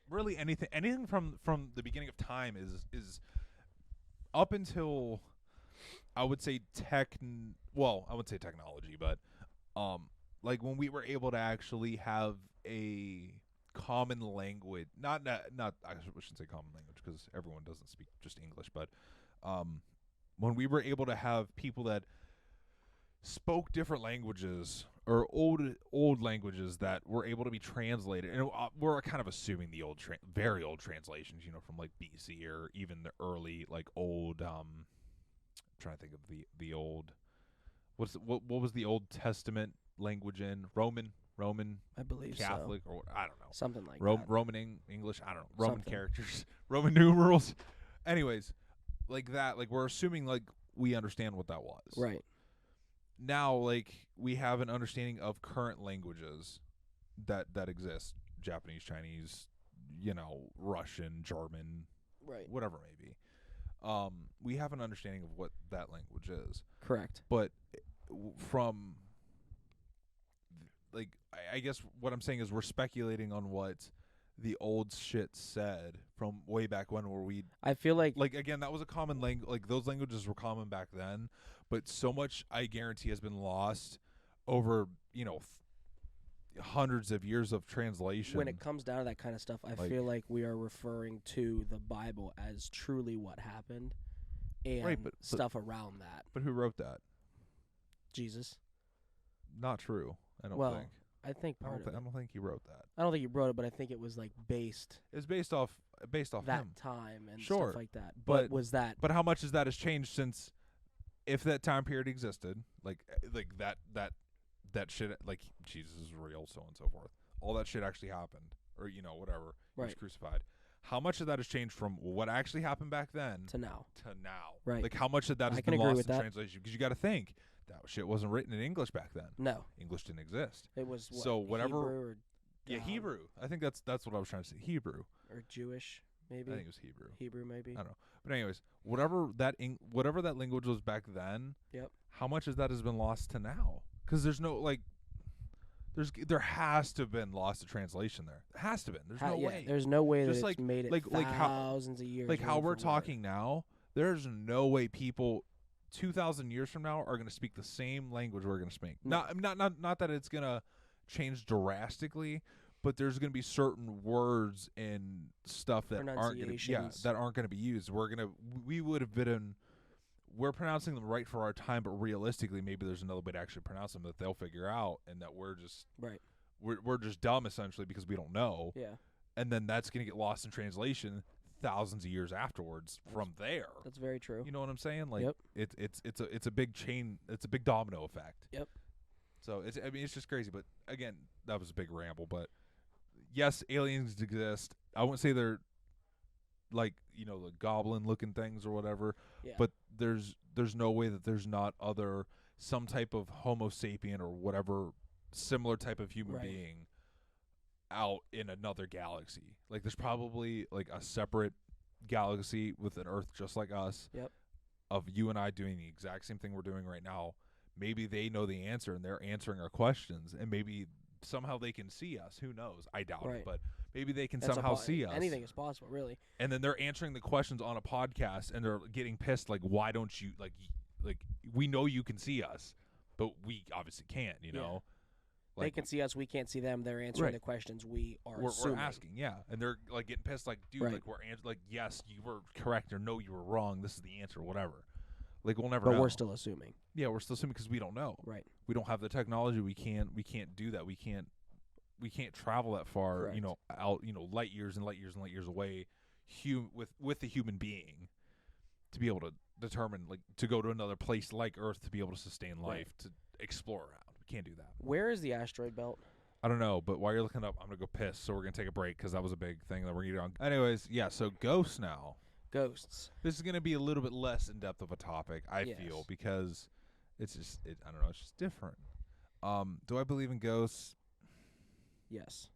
Really, anything from the beginning of time is up until, I would say I wouldn't say technology, but like when we were able to actually have a common language, not I shouldn't say common language because everyone doesn't speak just English, but when we were able to have people that spoke different languages or old languages that were able to be translated, and we're kind of assuming the very old translations, from like BC or even the early like old. I'm trying to think of the old. What was the Old Testament language in Roman? I believe Catholic so. or I don't know. Something like that. Roman English. I don't know. Roman Something. characters, Roman numerals. Anyways, like that. Like we're assuming like we understand what that was. Right. Now, like, we have an understanding of current languages that exist. Japanese, Chinese, Russian, German, Right. whatever it may be. We have an understanding of what that language is. Correct. But from, like, I guess what I'm saying is we're speculating on what the old shit said from way back when, where I feel like again, that was a common language. Like those languages were common back then, but so much, I guarantee, has been lost over hundreds of years of translation. when it comes down to that kind of stuff, I feel like we are referring to the Bible as truly what happened, and Right, but stuff around that. But who wrote that? Jesus. Not true. I don't Well, think. I think I part of it. don't think he wrote that. I don't think he wrote it, but I think it was like based It's based off that him. time and Sure, stuff like that. But was that? But how much that has changed since, if that time period existed, like that shit, like Jesus is real, so on and so forth. All that shit actually happened, or whatever. He was Right. crucified. How much of that has changed from what actually happened back then To now. Right. Like how much of that I has can been agree lost with in that. translation? Because you got to think that shit wasn't written in English back then. No. English didn't exist. It was what, So whatever- Hebrew or Hebrew. I think that's what I was trying to say. Hebrew. or Jewish, maybe. I think it was Hebrew. Hebrew, maybe. I don't know. But anyways, whatever that language was back then. Yep. How much of that has been lost to now? Because there's no there has to have been lost to translation there. It has to have been. There's no way. There's no way Just that like- it's made it like how- thousands of years. Like how word we're for word. talking now, there's no way people 2,000 years from now are going to speak the same language we're going to speak. No. Not that it's going to change drastically, but there's going to be certain words and stuff that aren't going to be used. We're pronouncing them right for our time, but realistically, maybe there's another way to actually pronounce them that they'll figure out, and that we're just Right. we're just dumb essentially because we don't know. Yeah. And then that's going to get lost in translation thousands of years afterwards from there. That's very true. You know what I'm saying? Like Yep. it's a big chain. It's a big domino effect. Yep. So it's just crazy. But again, that was a big ramble. But yes, aliens exist. I wouldn't say they're like the goblin looking things or whatever. Yeah. But there's no way that there's not some type of Homo sapien or whatever similar type of human Right. being out in another galaxy. Like there's probably like a separate galaxy with an Earth just like us. Yep. Of you and I doing the exact same thing we're doing right now. Maybe they know the answer and they're answering our questions, and maybe somehow they can see us. Who knows? I doubt Right. it, but maybe they can That's somehow see us. Anything is possible, really. And then they're answering the questions on a podcast, and they're getting pissed. Like, why don't you like we know you can see us, but we obviously can't. You know, Like, they can see us, we can't see them. They're answering Right. the questions we are we're assuming. asking, yeah, and they're like getting pissed, like, dude, Right. like like, yes, you were correct, or no, you were wrong. This is the answer, whatever. Like, we'll never But know. we're still assuming. Yeah, we're still assuming because we don't know. Right. We don't have the technology. We can't do that. We can't travel that far. Correct. You know, out, you know, light years and light years and light years away, with the human being, to be able to determine, like, to go to another place like Earth to be able to sustain life, to explore around. We can't do that. Where is the asteroid belt? I don't know, but while you're looking up, I'm gonna go piss. So we're gonna take a break because that was a big thing that we're gonna get on. Anyways, yeah. So ghosts now. Ghosts. This is gonna be a little bit less in depth of a topic, I feel, because it's just I don't know, it's just different. Do I believe in ghosts? Yes,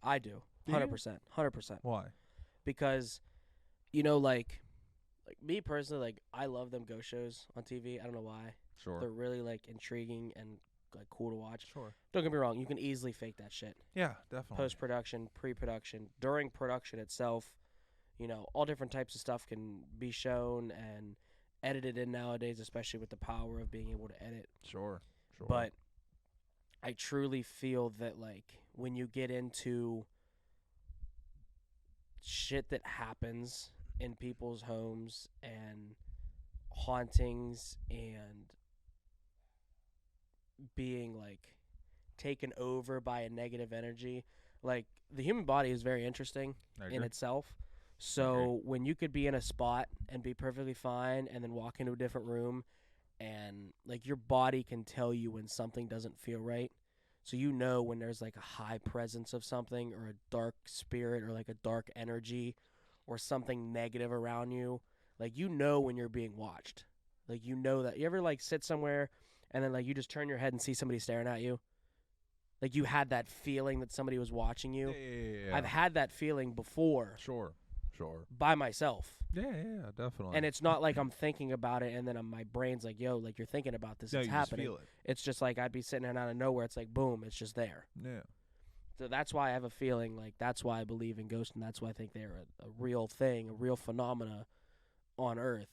I do. Do you? 100%. 100%. Why? Because, you know, like me personally, like, I love them ghost shows on TV. I don't know why. Sure. They're really, like, intriguing and, like, cool to watch. Sure. Don't get me wrong. You can easily fake that shit. Yeah, definitely. Post-production, pre-production, during production itself, you know, all different types of stuff can be shown and edited in nowadays, especially with the power of being able to edit. Sure. But I truly feel that, like, when you get into shit that happens in people's homes and hauntings and being, like, taken over by a negative energy, like, the human body is very interesting in itself. So when you could be in a spot and be perfectly fine and then walk into a different room and, like, your body can tell you when something doesn't feel right. So you know when there's, like, a high presence of something or a dark spirit or, like, a dark energy or something negative around you. Like, you know when you're being watched. Like, you know that. You ever, like, sit somewhere and then, like, you just turn your head and see somebody staring at you? Like, you had that feeling that somebody was watching you? Yeah. I've had that feeling before. Sure. By myself. Yeah, definitely. And it's not like I'm thinking about it and then my brain's like, yo, like, you're thinking about this. No, It's you happening. just feel it. It's just like I'd be sitting there and out of nowhere. It's like, boom, it's just there. Yeah. So that's why I have a feeling, like, that's why I believe in ghosts, and that's why I think they're a real thing, a real phenomena on Earth.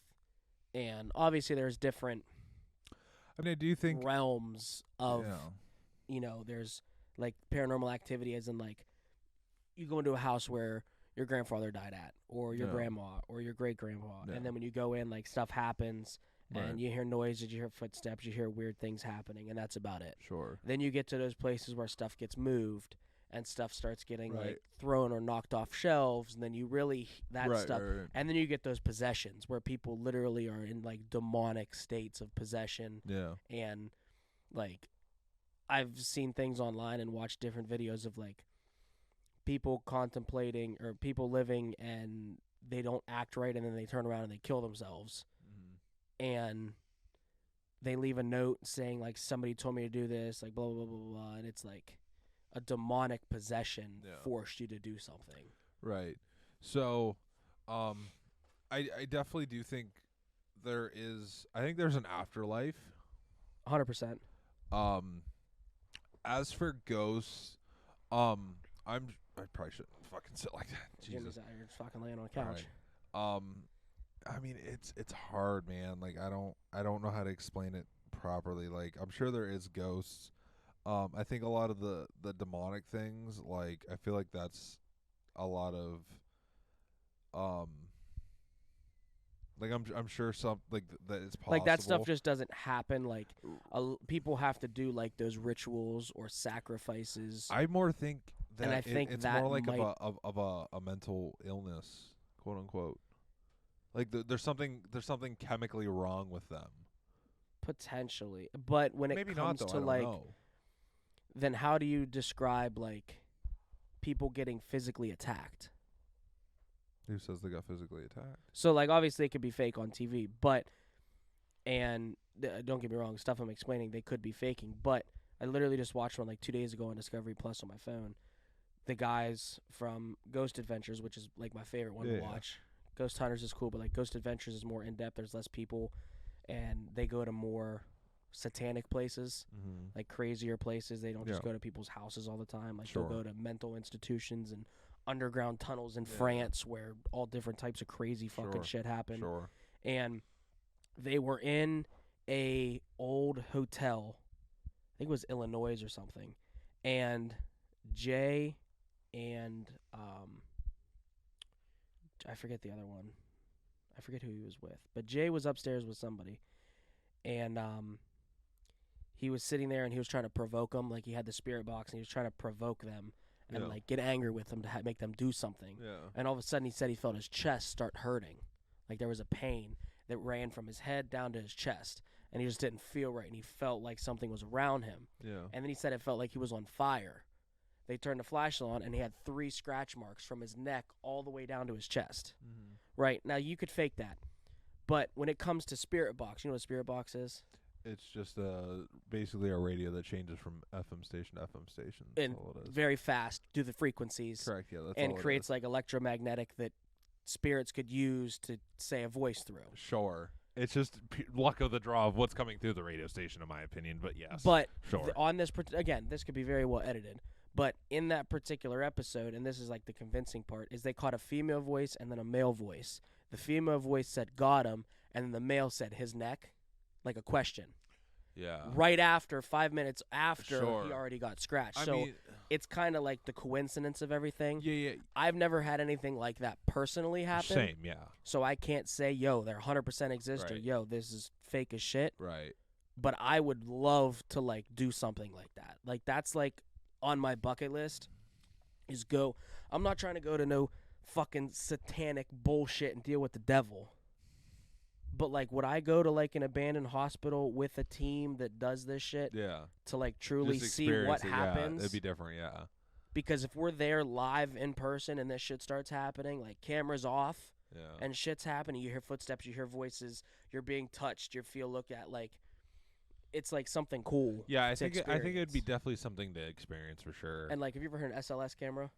And obviously there's different I mean, do you think realms of, you know, there's, like, paranormal activity as in, like, you go into a house where your grandfather died at, or your grandma, or your great-grandma, and then when you go in, like, stuff happens, and you hear noises, you hear footsteps, you hear weird things happening, and that's about it. Sure. Then you get to those places where stuff gets moved, and stuff starts getting, like, thrown or knocked off shelves, and then you really, stuff, and then you get those possessions, where people literally are in, like, demonic states of possession, and, like, I've seen things online and watched different videos of, like, people contemplating or people living and they don't act right and then they turn around and they kill themselves. And they leave a note saying, like, somebody told me to do this, like, blah, blah, blah, blah, blah. And it's like a demonic possession forced you to do something. Right. So, I definitely do think I think there's an afterlife. 100%. As for ghosts, I probably shouldn't fucking sit like that. Jesus. Jimmy's out here just fucking laying on a couch. Right. I mean, it's hard, man. Like, I don't know how to explain it properly. Like, I'm sure there is ghosts. I think a lot of the demonic things, like, I feel like that's a lot of like, I'm sure some, like, that it's possible. Like, that stuff just doesn't happen. Like, people have to do, like, those rituals or sacrifices. I more think that and I think it's that more like might... of a mental illness, quote unquote. Like, there's something chemically wrong with them. Potentially, but when Maybe it comes not, though, to, I don't like, know. then how do you describe, like, people getting physically attacked? Who says they got physically attacked? So, like, obviously it could be fake on TV, but, and don't get me wrong, stuff I'm explaining, they could be faking, but I literally just watched one, like, 2 days ago on Discovery Plus on my phone. The guys from Ghost Adventures, which is, like, my favorite one to watch. Ghost Hunters is cool, but, like, Ghost Adventures is more in-depth, there's less people, and they go to more satanic places, like crazier places. They don't just go to people's houses all the time. Like, they'll go to mental institutions and underground tunnels in France where all different types of crazy fucking shit happen. And they were in a old hotel, I think it was Illinois or something, and Jay and I forget the other one. I forget who he was with, but Jay was upstairs with somebody, and he was sitting there and he was trying to provoke them. Like, he had the spirit box and he was trying to provoke them and like get angry with them to make them do something. Yeah. And all of a sudden, he said he felt his chest start hurting, like there was a pain that ran from his head down to his chest, and he just didn't feel right, and he felt like something was around him. Yeah. And then he said it felt like he was on fire. They turned the flashlight on, and he had 3 scratch marks from his neck all the way down to his chest. Mm-hmm. Right? Now, you could fake that. But when it comes to Spirit Box, you know what a Spirit Box is? It's just basically a radio that changes from FM station to FM station. And very fast, do the frequencies. Correct, yeah. That's and all creates like electromagnetic that spirits could use to say a voice through. Sure. It's just luck of the draw of what's coming through the radio station, in my opinion, but yes. But sure. On this, again, this could be very well edited. But in that particular episode, and this is like the convincing part, is they caught a female voice and then a male voice. The female voice said, got him, and then the male said, his neck, like a question. Yeah. Right after, 5 minutes after, Sure. he already got scratched. I So mean, it's kind of like the coincidence of everything. Yeah. I've never had anything like that personally happen. Same, yeah. So I can't say, yo, they're 100% exist, or Right. yo, this is fake as shit. Right. But I would love to, like, do something like that. Like, that's, like, on my bucket list is go. I'm not trying to go to no fucking satanic bullshit and deal with the devil. But, like, would I go to, like, an abandoned hospital with a team that does this shit? Yeah. To, like, truly Just see experience what it, happens? Yeah, it'd be different, yeah. Because if we're there live in person and this shit starts happening, like, cameras off and shit's happening, you hear footsteps, you hear voices, you're being touched, you feel looked at, like, it's like something cool. Yeah, I think it'd be experience. definitely something to experience for sure. And, like, have you ever heard an SLS camera?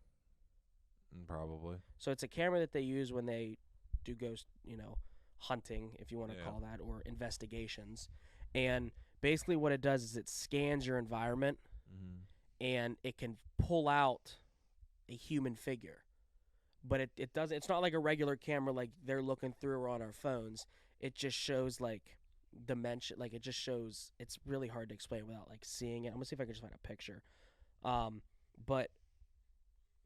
Probably. So it's a camera that they use when they do ghost, hunting, if you want to call that, or investigations. And basically what it does is it scans your environment, and it can pull out a human figure. But it doesn't. It's not like a regular camera like they're looking through or on our phones. It just shows, like, dimension. Like, it just shows. It's really hard to explain without, like, seeing it. I'm gonna see if I can just find a picture. But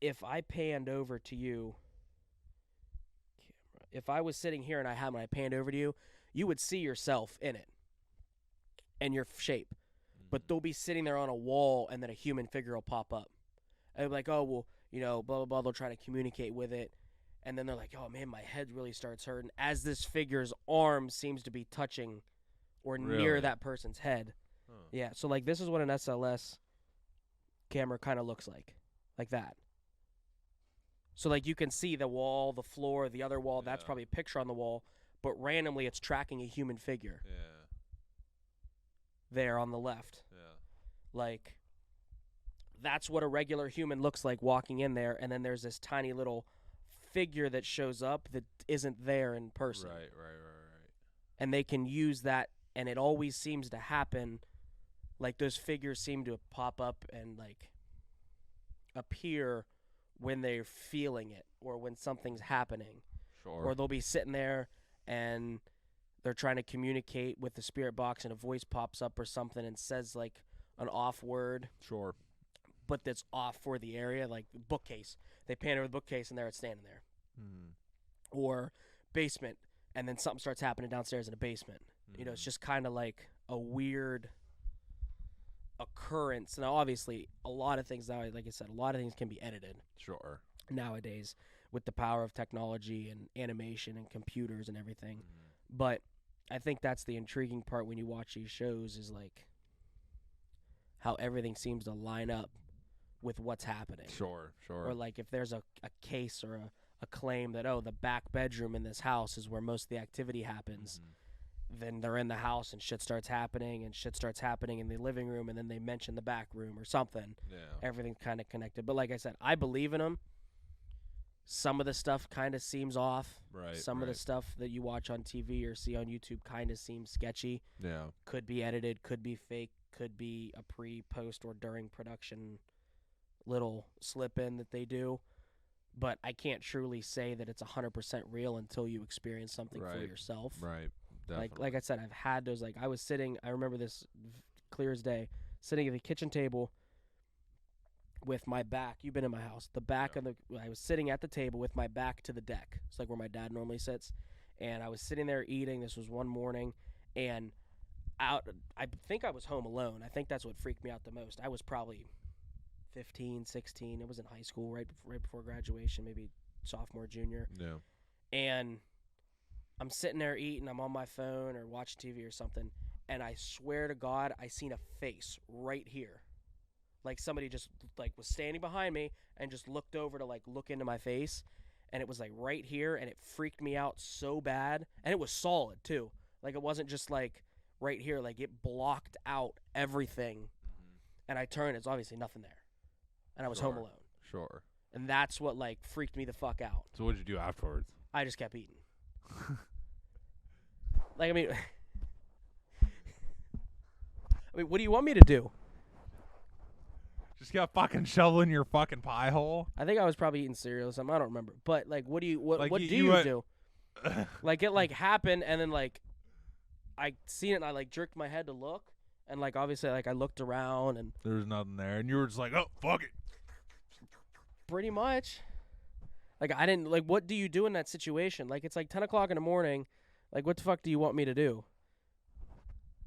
if I panned over to you, if I was sitting here and I panned over to you, you would see yourself in it and your shape. But they'll be sitting there on a wall, and then a human figure will pop up. And they'll be like, oh, well, blah, blah, blah. They'll try to communicate with it. And then they're like, oh, man, my head really starts hurting, as this figure's arm seems to be touching or near that person's head. Huh. Yeah, so, like, this is what an SLS camera kind of looks like that. So, like, you can see the wall, the floor, the other wall. That's probably a picture on the wall. But randomly, it's tracking a human figure. Yeah. There on the left. Yeah. Like, that's what a regular human looks like walking in there. And then there's this tiny little figure that shows up that isn't there in person. Right. And they can use that, and it always seems to happen. Like, those figures seem to pop up and, like, appear when they're feeling it or when something's happening. Sure. Or they'll be sitting there and they're trying to communicate with the spirit box, and a voice pops up or something and says, like, an off word. Sure. But that's off for the area, like bookcase. They pan over the bookcase, and there it's standing there. Or basement, and then something starts happening downstairs in the basement. It's just kind of like a weird occurrence. Now, obviously, a lot of things now, like I said, a lot of things can be edited. Sure. Nowadays, with the power of technology and animation and computers and everything. But I think that's the intriguing part when you watch these shows, is, like, how everything seems to line up with what's happening. Sure. Or, like, if there's a case or a claim that, oh, the back bedroom in this house is where most of the activity happens, then they're in the house and shit starts happening, and shit starts happening in the living room, and then they mention the back room or something. Yeah. Everything's kind of connected. But like I said, I believe in them. Some of the stuff kind of seems off. Right. Some of the stuff that you watch on TV or see on YouTube kind of seems sketchy. Yeah. Could be edited, could be fake, could be a pre, post, or during production little slip in that they do. But I can't truly say that it's 100% real until you experience something for yourself. Right. Definitely. Like I said, I've had those. Like, I was sitting, I remember this clear as day, sitting at the kitchen table, with my back. You've been in my house. The back of I was sitting at the table with my back to the deck. It's like where my dad normally sits. And I was sitting there eating. This was one morning. And I think I was home alone. I think that's what freaked me out the most. I was probably 15, 16. It was in high school, right before graduation, maybe sophomore, junior. Yeah. And I'm sitting there eating. I'm on my phone or watching TV or something. And I swear to God, I seen a face right here. Like somebody just like was standing behind me and just looked over to like look into my face. And it was like right here. And it freaked me out so bad. And it was solid too. Like it wasn't just like right here. Like it blocked out everything. Mm-hmm. And I turned. It's obviously nothing there. And I was home alone. Sure. And that's what like freaked me the fuck out. So what did you do afterwards? I just kept eating. Like, I mean, what do you want me to do? Just got fucking shoveling your fucking pie hole? I think I was probably eating cereal or something. I don't remember. But, like, what do you do? Like, it, like, happened, and then, like, I seen it, and I, like, jerked my head to look. And, like, obviously, like, I looked around, and there was nothing there. And you were just like, oh, fuck it. Pretty much. Like, I didn't, like, what do you do in that situation? Like, it's like 10 o'clock in the morning. Like, what the fuck do you want me to do?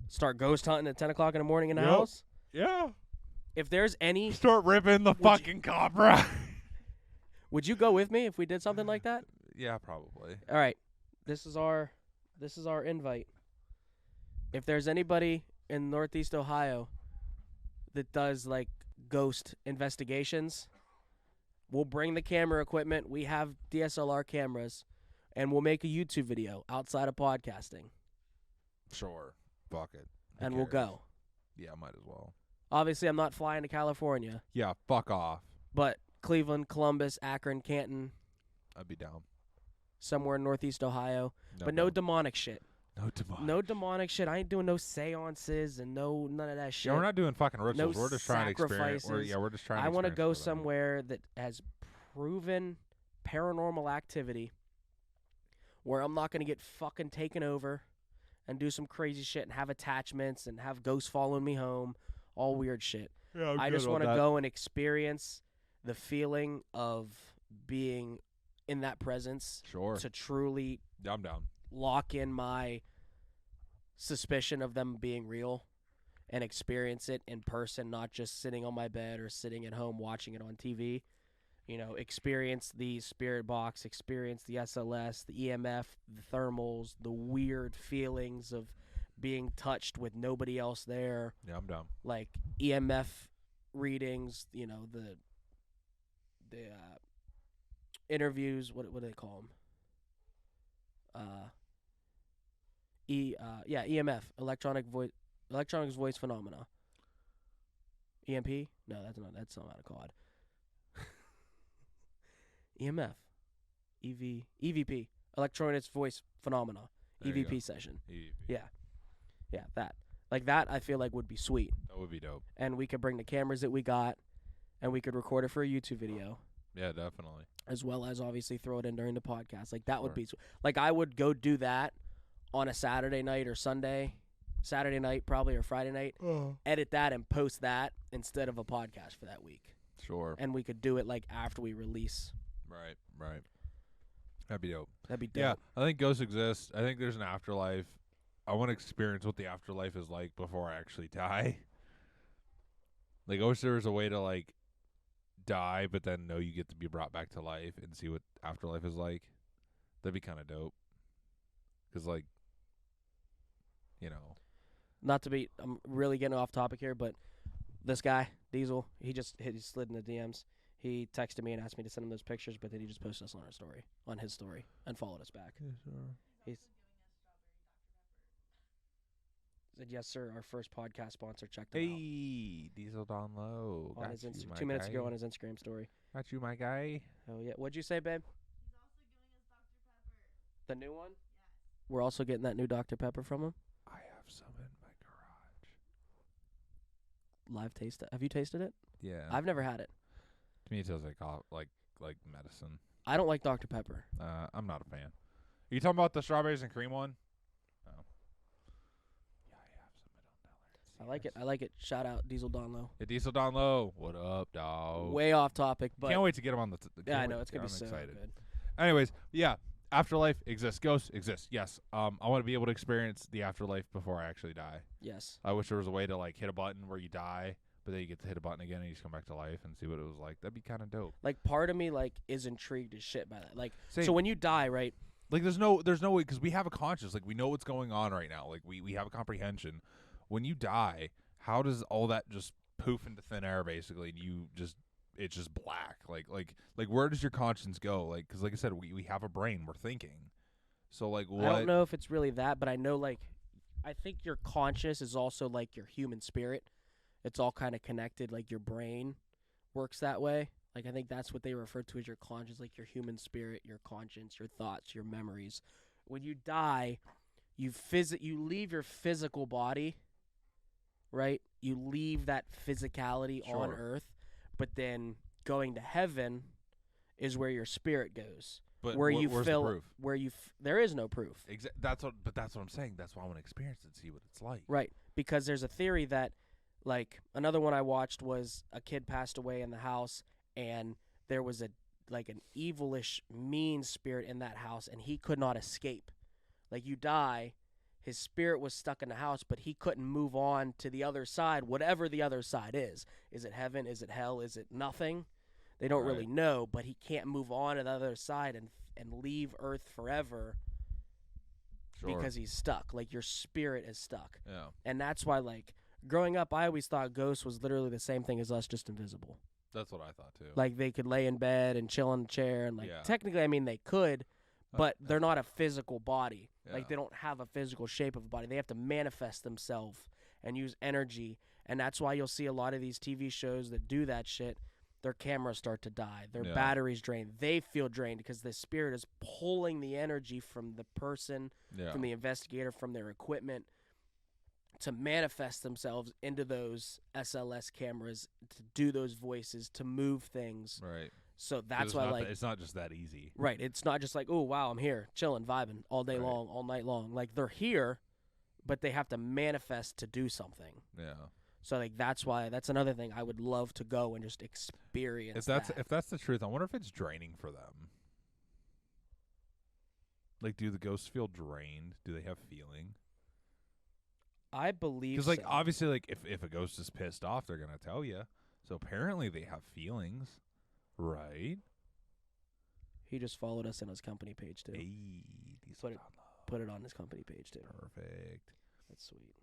Start ghost hunting at 10 o'clock in the morning in the house? Yeah. If there's any... Start ripping the fucking cobra. Would you go with me if we did something like that? Yeah, probably. All right. This is our invite. If there's anybody in Northeast Ohio that does, like, ghost investigations, we'll bring the camera equipment. We have DSLR cameras, and we'll make a YouTube video outside of podcasting. Sure. Fuck it. And we'll go. Yeah, might as well. Obviously, I'm not flying to California. Yeah, fuck off. But Cleveland, Columbus, Akron, Canton. I'd be down. Somewhere in Northeast Ohio. But no demonic shit. No demonic shit. I ain't doing no seances and none of that shit. Yeah, we're not doing fucking rituals. No we're just trying sacrifices. to experience. We're just trying to I want to go somewhere that has proven paranormal activity where I'm not going to get fucking taken over and do some crazy shit and have attachments and have ghosts following me home. All weird shit. Yeah, I just want to go and experience the feeling of being in that presence. Sure. To truly I'm down. Lock in my suspicion of them being real and experience it in person, not just sitting on my bed or sitting at home watching it on TV. You know, experience the spirit box, experience the SLS, the EMF, the thermals, the weird feelings of being touched with nobody else there. Yeah, I'm down. Like EMF readings, you know, the interviews. What do they call them? EMF, electronic voice phenomena. EMP? No, that's not a code. EMF, EVP, electronic voice phenomena, EVP session. EVP. Yeah, that. Like that, I feel like would be sweet. That would be dope. And we could bring the cameras that we got, and we could record it for a YouTube video. Yeah, definitely. As well as obviously throw it in during the podcast. Like that would be like I would go do that on a Saturday night or Sunday, Saturday night probably or Friday night. Edit that and post that instead of a podcast for that week. Sure. And we could do it like after we release. Right. That'd be dope. Yeah, I think ghosts exist. I think there's an afterlife. I want to experience what the afterlife is like before I actually die. Like, I wish there was a way to, like, die, but then know you get to be brought back to life and see what afterlife is like. That'd be kind of dope. Because, like, you know. Not to be, I'm really getting off topic here, but this guy, Diesel, he slid in the DMs. He texted me and asked me to send him those pictures, but then he just posted us on his story, and followed us back. Yes, sir. He said, yes, sir, our first podcast sponsor. Check them out. Hey, Diesel down low. On his 2 minutes ago on his Instagram story. Got you, my guy. Oh, yeah. What'd you say, babe? He's also giving us Dr. Pepper. The new one? Yes. We're also getting that new Dr. Pepper from him? I have some in my garage. Live taste it. Have you tasted it? Yeah. I've never had it. To me, it tastes like medicine. I don't like Dr. Pepper. I'm not a fan. Are you talking about the strawberries and cream one? Oh. Yeah, I have some. I don't tell her. I like it. I like it. Shout out Diesel Donlow. Hey, Diesel Don Low. What up, dog? Way off topic, but Can't wait to get him on the. yeah, I can't know wait. it's gonna I'm be so excited. good. Anyways, yeah, afterlife exists. Ghosts exist. Yes. I want to be able to experience the afterlife before I actually die. Yes. I wish there was a way to like hit a button where you die, but then you get to hit a button again and you just come back to life and see what it was like. That'd be kind of dope. Like part of me like is intrigued as shit by that. Like Same. so when you die, right? Like there's no way because we have a conscience. Like we know what's going on right now. Like we have a comprehension. When you die, how does all that just poof into thin air basically? And it's just black. Like where does your conscience go? Like because like I said, we have a brain. We're thinking. So like what? I don't know if it's really that, but I know like I think your conscious is also like your human spirit. It's all kind of connected. Like your brain works that way. Like I think that's what they refer to as your conscience, like your human spirit, your conscience, your thoughts, your memories. When you die, you leave your physical body, right? You leave that physicality on Sure. earth, but then going to heaven is where your spirit goes. But where you where's feel the proof? where you there is no proof. That's what I'm saying. That's why I want to experience it and see what it's like. Right, because there's a theory that, like, another one I watched was a kid passed away in the house, and there was an evilish, mean spirit in that house, and he could not escape. Like, you die, his spirit was stuck in the house, but he couldn't move on to the other side, whatever the other side is. Is it heaven? Is it hell? Is it nothing? They don't really know, but he can't move on to the other side and leave Earth forever because he's stuck. Like, your spirit is stuck. Yeah. And that's why, like, growing up, I always thought ghosts was literally the same thing as us, just invisible. That's what I thought too. Like, they could lay in bed and chill in the chair, and, like, technically, I mean, they could, but they're not a physical body. Yeah. Like, they don't have a physical shape of a body. They have to manifest themselves and use energy, and that's why you'll see a lot of these TV shows that do that shit. Their cameras start to die. Their batteries drain. They feel drained because the spirit is pulling the energy from the person, from the investigator, from their equipment to manifest themselves into those SLS cameras, to do those voices, to move things. Right. So that's why, like, it's not just that easy. Right. It's not just like, oh, wow, I'm here, chilling, vibing all day long, all night long. Like, they're here, but they have to manifest to do something. Yeah. So, like, that's why, that's another thing I would love to go and just experience. If that's the truth, I wonder if it's draining for them. Like, do the ghosts feel drained? Do they have feeling? I believe because, like, so. obviously, like, if a ghost is pissed off, they're gonna tell you. So apparently, they have feelings, right? He just followed us on his company page too. Hey, Put it on his company page too. Perfect. That's sweet.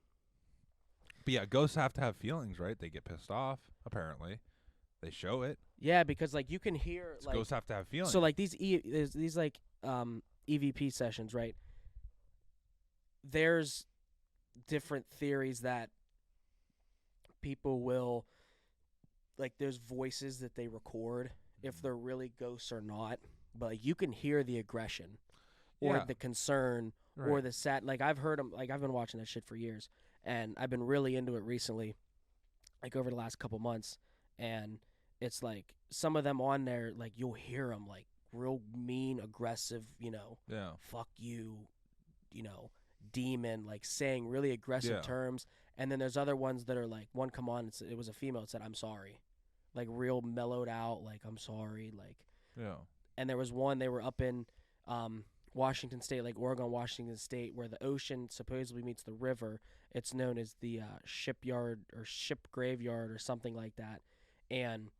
But yeah, ghosts have to have feelings, right? They get pissed off. Apparently, they show it. Yeah, because like you can hear like ghosts have to have feelings. So like there's these like EVP sessions, right? There's different theories that people will like. There's voices that they record if they're really ghosts or not, but like, you can hear the aggression or the concern or the sad. Like I've heard them. Like I've been watching that shit for years. And I've been really into it recently, like over the last couple months. And it's like some of them on there, like you'll hear them like real mean, aggressive, fuck you, demon, like saying really aggressive terms. And then there's other ones that are like, one come on, it was a female that said, I'm sorry. Like real mellowed out, like I'm sorry. Like, and there was one, they were up in Washington State, like Oregon, Washington State, where the ocean supposedly meets the river. It's known as the shipyard or ship graveyard or something like that. And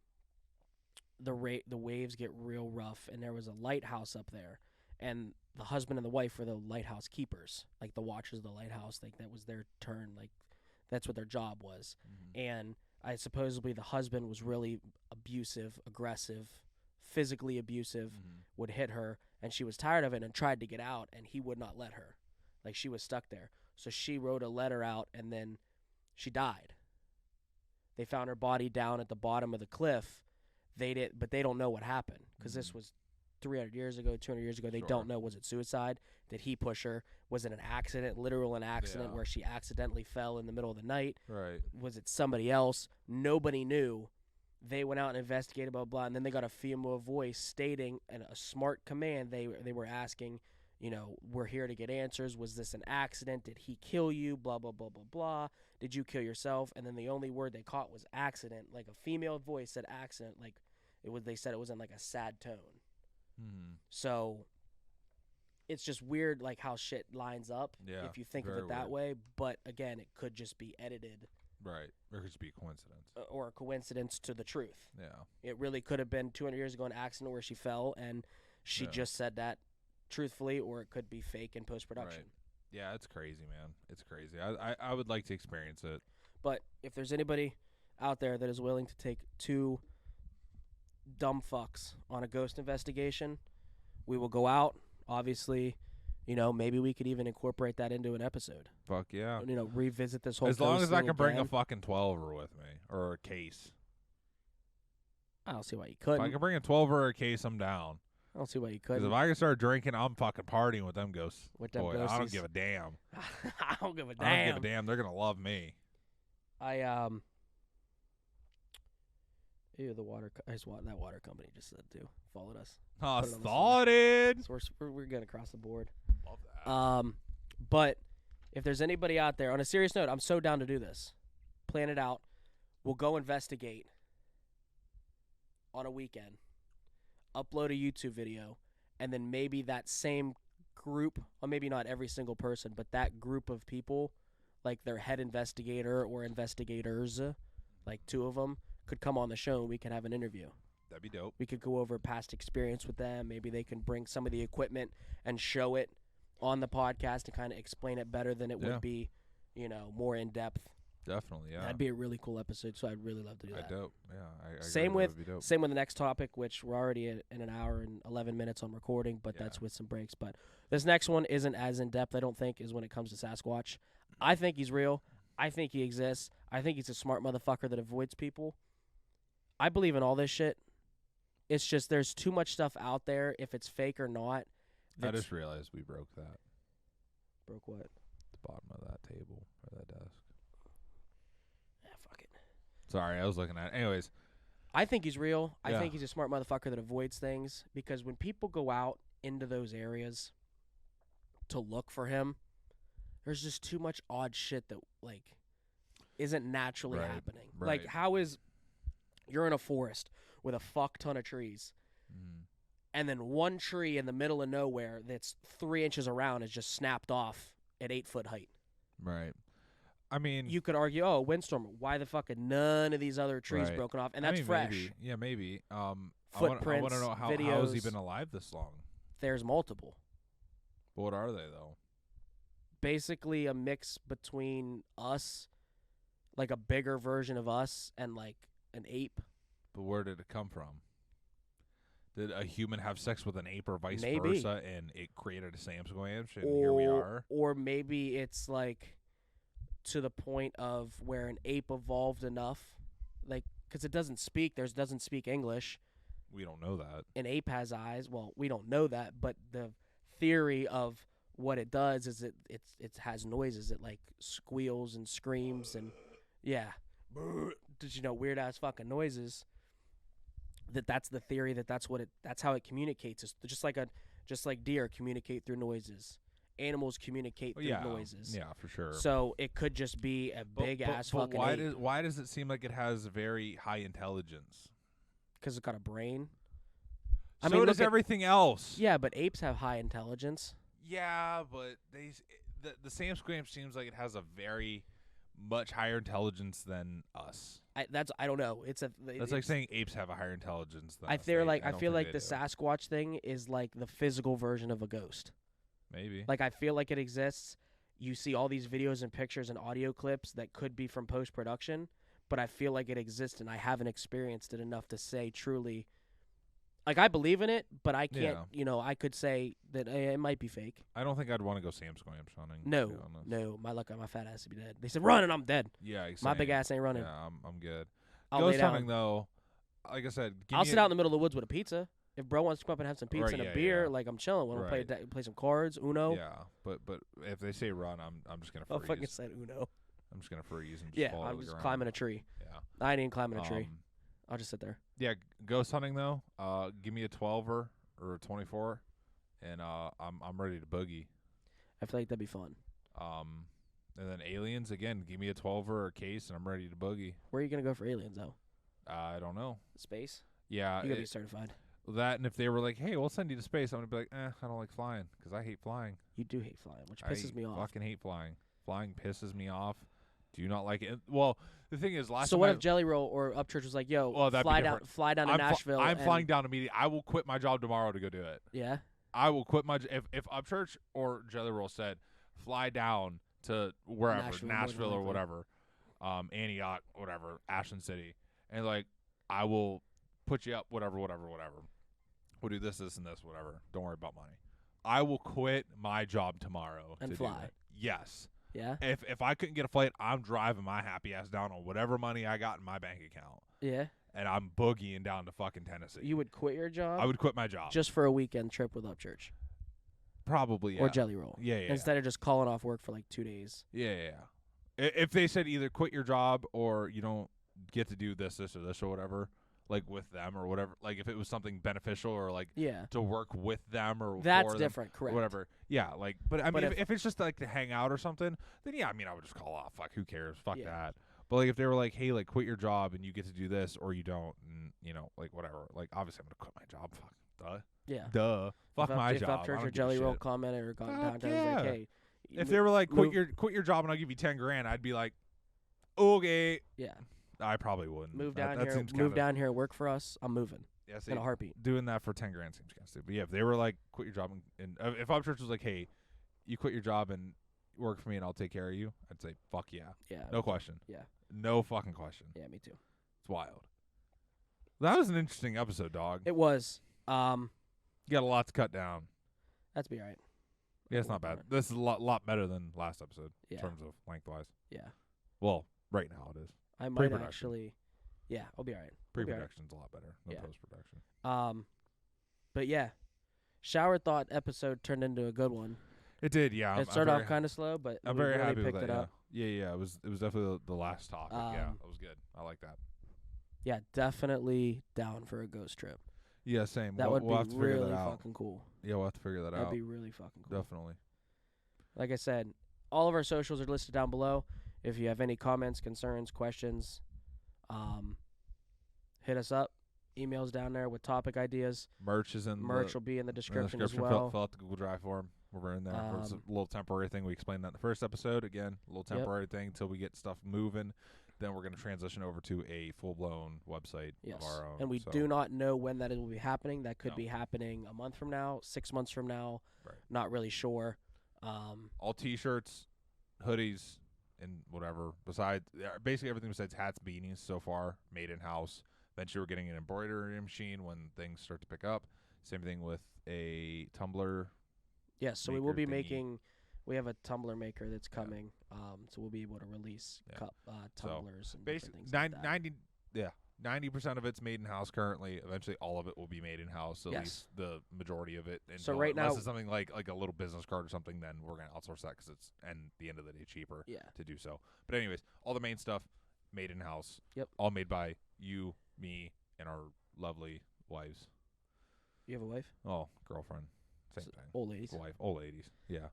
the waves get real rough. And there was a lighthouse up there. And the husband and the wife were the lighthouse keepers, like the watchers of the lighthouse. Like that was their turn. Like that's what their job was. Mm-hmm. And supposedly the husband was really abusive, aggressive, physically abusive, would hit her. And she was tired of it and tried to get out, and he would not let her. Like, she was stuck there. So she wrote a letter out, and then she died. They found her body down at the bottom of the cliff. But they don't know what happened, because this was 300 years ago, 200 years ago. They don't know. Was it suicide? Did he push her? Was it an accident, an accident where she accidentally fell in the middle of the night? Right. Was it somebody else? Nobody knew. They went out and investigated, blah, blah, and then they got a female voice stating, and a smart command, they were asking, we're here to get answers. Was this an accident? Did he kill you? Blah, blah, blah, blah, blah. Did you kill yourself? And then the only word they caught was accident. Like a female voice said accident. Like they said it was in like a sad tone. So it's just weird like how shit lines up if you think of it that way. But again, it could just be edited. Right. Or it could just be a coincidence. Or a coincidence to the truth. Yeah. It really could have been 200 years ago an accident where she fell and she just said that truthfully, or it could be fake in post-production. Right. Yeah, it's crazy, man. It's crazy. I would like to experience it. But if there's anybody out there that is willing to take 2 dumb fucks on a ghost investigation, we will go out. Obviously, maybe we could even incorporate that into an episode. Fuck yeah. Revisit this whole as long as I can bring again. a fucking 12er with me, or a case. I don't see why you couldn't. If I can bring a 12er or a case, I'm down. I don't see why you couldn't. Because if I can start drinking, I'm fucking partying with them ghosts. With them Boy, ghosties. I don't give a damn. I don't give a damn. I don't give a damn. They're going to love me. Ew, that water company just said to followed us. Oh, started. So we're good across the board. Love that. But if there's anybody out there, on a serious note, I'm so down to do this. Plan it out. We'll go investigate on a weekend. Upload a YouTube video, and then maybe that same group, or maybe not every single person, but that group of people, like their head investigator or investigators, like 2 of them, could come on the show and we could have an interview. That'd be dope. We could go over past experience with them. Maybe they can bring some of the equipment and show it on the podcast and kind of explain it better than it would be, more in depth. Definitely, yeah. That'd be a really cool episode, so I'd really love to do that. Dope, yeah. I same agree, with the next topic, which we're already in an hour and 11 minutes on recording, but that's with some breaks. But this next one isn't as in depth, I don't think, as when it comes to Sasquatch. I think he's real. I think he exists. I think he's a smart motherfucker that avoids people. I believe in all this shit. It's just there's too much stuff out there, if it's fake or not. I just realized we broke that. Broke what? The bottom of that table or that desk. Fuck it. Sorry, I was looking at it. Anyways. I think he's real. I think he's a smart motherfucker that avoids things, because when people go out into those areas to look for him, there's just too much odd shit that, like, isn't naturally happening. Right. Like, how is... You're in a forest with a fuck ton of trees, and then one tree in the middle of nowhere that's 3 inches around is just snapped off at 8-foot height. Right. I mean... You could argue, windstorm. Why the fuck are none of these other trees broken off? And that's fresh. Maybe. Yeah, maybe. Footprints, I want to know how has he been alive this long? There's multiple. But what are they, though? Basically a mix between us, like a bigger version of us, and like an ape. But where did it come from? Did a human have sex with an ape or vice Maybe. versa, and it created a Samsquanch, and here we are? Or maybe it's like to the point of where an ape evolved enough, like, because it doesn't speak English. We don't know that. An ape has eyes. Well, we don't know that, but the theory of what it does is it has noises. It like squeals and screams and weird ass fucking noises. That's the theory. That's how it communicates. It's just like deer communicate through noises. Animals communicate through noises. Yeah, for sure. So it could just be a big ass fucking ape. Why does it seem like it has very high intelligence? Because it's got a brain. So does everything else. Yeah, but apes have high intelligence. Yeah, but the Samsquanch seems like it has a very much higher intelligence than us. I don't know. That's like saying apes have a higher intelligence than us. I feel like the Sasquatch thing is like the physical version of a ghost. Maybe. Like, I feel like it exists. You see all these videos and pictures and audio clips that could be from post-production, but I feel like it exists, and I haven't experienced it enough to say truly. Like, I believe in it, but I can't, I could say that it might be fake. I don't think I'd want to go Samsquanch hunting. No. My fat ass would be dead. They said, run, and I'm dead. Yeah, exactly. My big ass ain't running. Yeah, I'm good. I'll Ghost lay down. hunting, though, like I said, I'll sit out in the middle of the woods with a pizza. If bro wants to come up and have some pizza and a beer, like, I'm chilling. Want to play some cards, Uno? Yeah, but if they say run, I'm just gonna freeze. Oh, fucking said Uno. I'm just gonna freeze and just fall I'm to the just ground. climbing a tree. Yeah, I ain't even climbing a tree. I'll just sit there. Yeah, ghost hunting though. Give me a 12er or a 24. and I'm ready to boogie. I feel like that'd be fun. And then aliens again. Give me a 12 or a case, and I'm ready to boogie. Where are you gonna go for aliens though? I don't know. Space? Yeah, You gotta be certified. that, and if they were like, "Hey, we'll send you to space," I'm gonna be like, I don't like flying because I hate flying. You do hate flying, which pisses me off. I fucking hate flying. Flying pisses me off. Do you not like it? Well, the thing is, last So time what if Jelly Roll or Upchurch was like, "Yo, Well, that'd be fly down to Nashville"? I'm flying down immediately. I will quit my job tomorrow to go do it. Yeah. I will quit my if Upchurch or Jelly Roll said fly down to wherever Nashville or whatever, Antioch, whatever, Ashland City, and like I will put you up, whatever. We'll do this, and this, whatever. Don't worry about money. I will quit my job tomorrow And to fly. do it. Yes. Yeah. If I couldn't get a flight, I'm driving my happy ass down on whatever money I got in my bank account. Yeah. And I'm boogieing down to fucking Tennessee. You would quit your job? I would quit my job. Just for a weekend trip with Upchurch. Probably, yeah. Or Jelly Roll. Yeah. Instead of just calling off work for like 2 days. Yeah. If they said either quit your job or you don't get to do this or whatever, like with them or whatever, like if it was something beneficial or like to work with them or that's for them different, correct? or whatever. Yeah, like, but I But mean, if it's just like to hang out or something, then yeah, I mean, I would just call off. Fuck, who cares? Fuck Yeah. that. But like if they were like, hey, like quit your job and you get to do this or you don't, and you know, like whatever. Like obviously I'm gonna quit my job. Fuck, Yeah. duh. Fuck my if job. I Upchurch don't or give a Jelly Roll shit. commented or gone Fuck downtown, was like, yeah. hey. If they were like quit move- your job and I'll give you 10 grand, I'd be like, okay. Yeah. I probably wouldn't. Move That down here. seems Move kinda- down here and work for us. I'm moving. Yeah, see, In a heartbeat. doing that for 10 grand seems kind of stupid. But yeah, if they were like, quit your job and if Upchurch was like, hey, you quit your job and work for me and I'll take care of you, I'd say, fuck yeah. Yeah. No question. Yeah. No fucking question. Yeah, me too. It's wild. That was an interesting episode, dog. It was. You got a lot to cut down. That's be all right. Yeah, it's not bad. This is a lot better than last episode Yeah. in terms of lengthwise. Yeah. Well, right now it is. I might Pre-production. actually. Yeah, I'll be all right. We'll be all right. Pre-production's a lot better than Yeah. post-production. But yeah, shower thought episode turned into a good one. It did, yeah. It started off kind of slow, but I'm we very really happy picked with it that. up. Yeah. It was definitely the last topic. Yeah, that was good. I like that. Yeah, definitely down for a ghost trip. Yeah, same. That we'll would have be to figure really that out. fucking cool. Yeah, we'll have to figure that That'd out. be really fucking cool. Definitely. Like I said, all of our socials are listed down below. If you have any comments, concerns, questions, hit us up. Emails down there with topic ideas. Merch is in Merch will be in the description as Fill well. out the Google Drive form. We're in there. It's a Um, little temporary thing. We explained that in the first episode. Again, a little temporary thing until we get stuff moving. Then we're going to transition over to a full-blown website Yes. of our own. And we so, do not know when that will be happening. That could No. be happening a month from now, 6 months from now. Right. Not really sure. all T-shirts, hoodies, and whatever. Besides, basically everything besides hats, beanies so far, made in-house. Eventually we're getting an embroidery machine when things start to pick up. Same thing with a tumbler. Yes, so we will be maker thingy. making. We have a tumbler maker that's coming. So we'll be able to release Yeah. cup tumblers and different Basically, things like that. 90% of it's made in house currently. Eventually, all of it will be made in house. At Yes. least the majority of it. So until- right unless now- it's something like a little business card or something, then we're gonna outsource that because it's and the end of the day cheaper Yeah. to do so. But anyways, all the main stuff made in house. Yep. All made by you, me, and our lovely wives. You have a wife? Oh, girlfriend. Same thing. Old ladies. Wife. Old ladies. Yeah.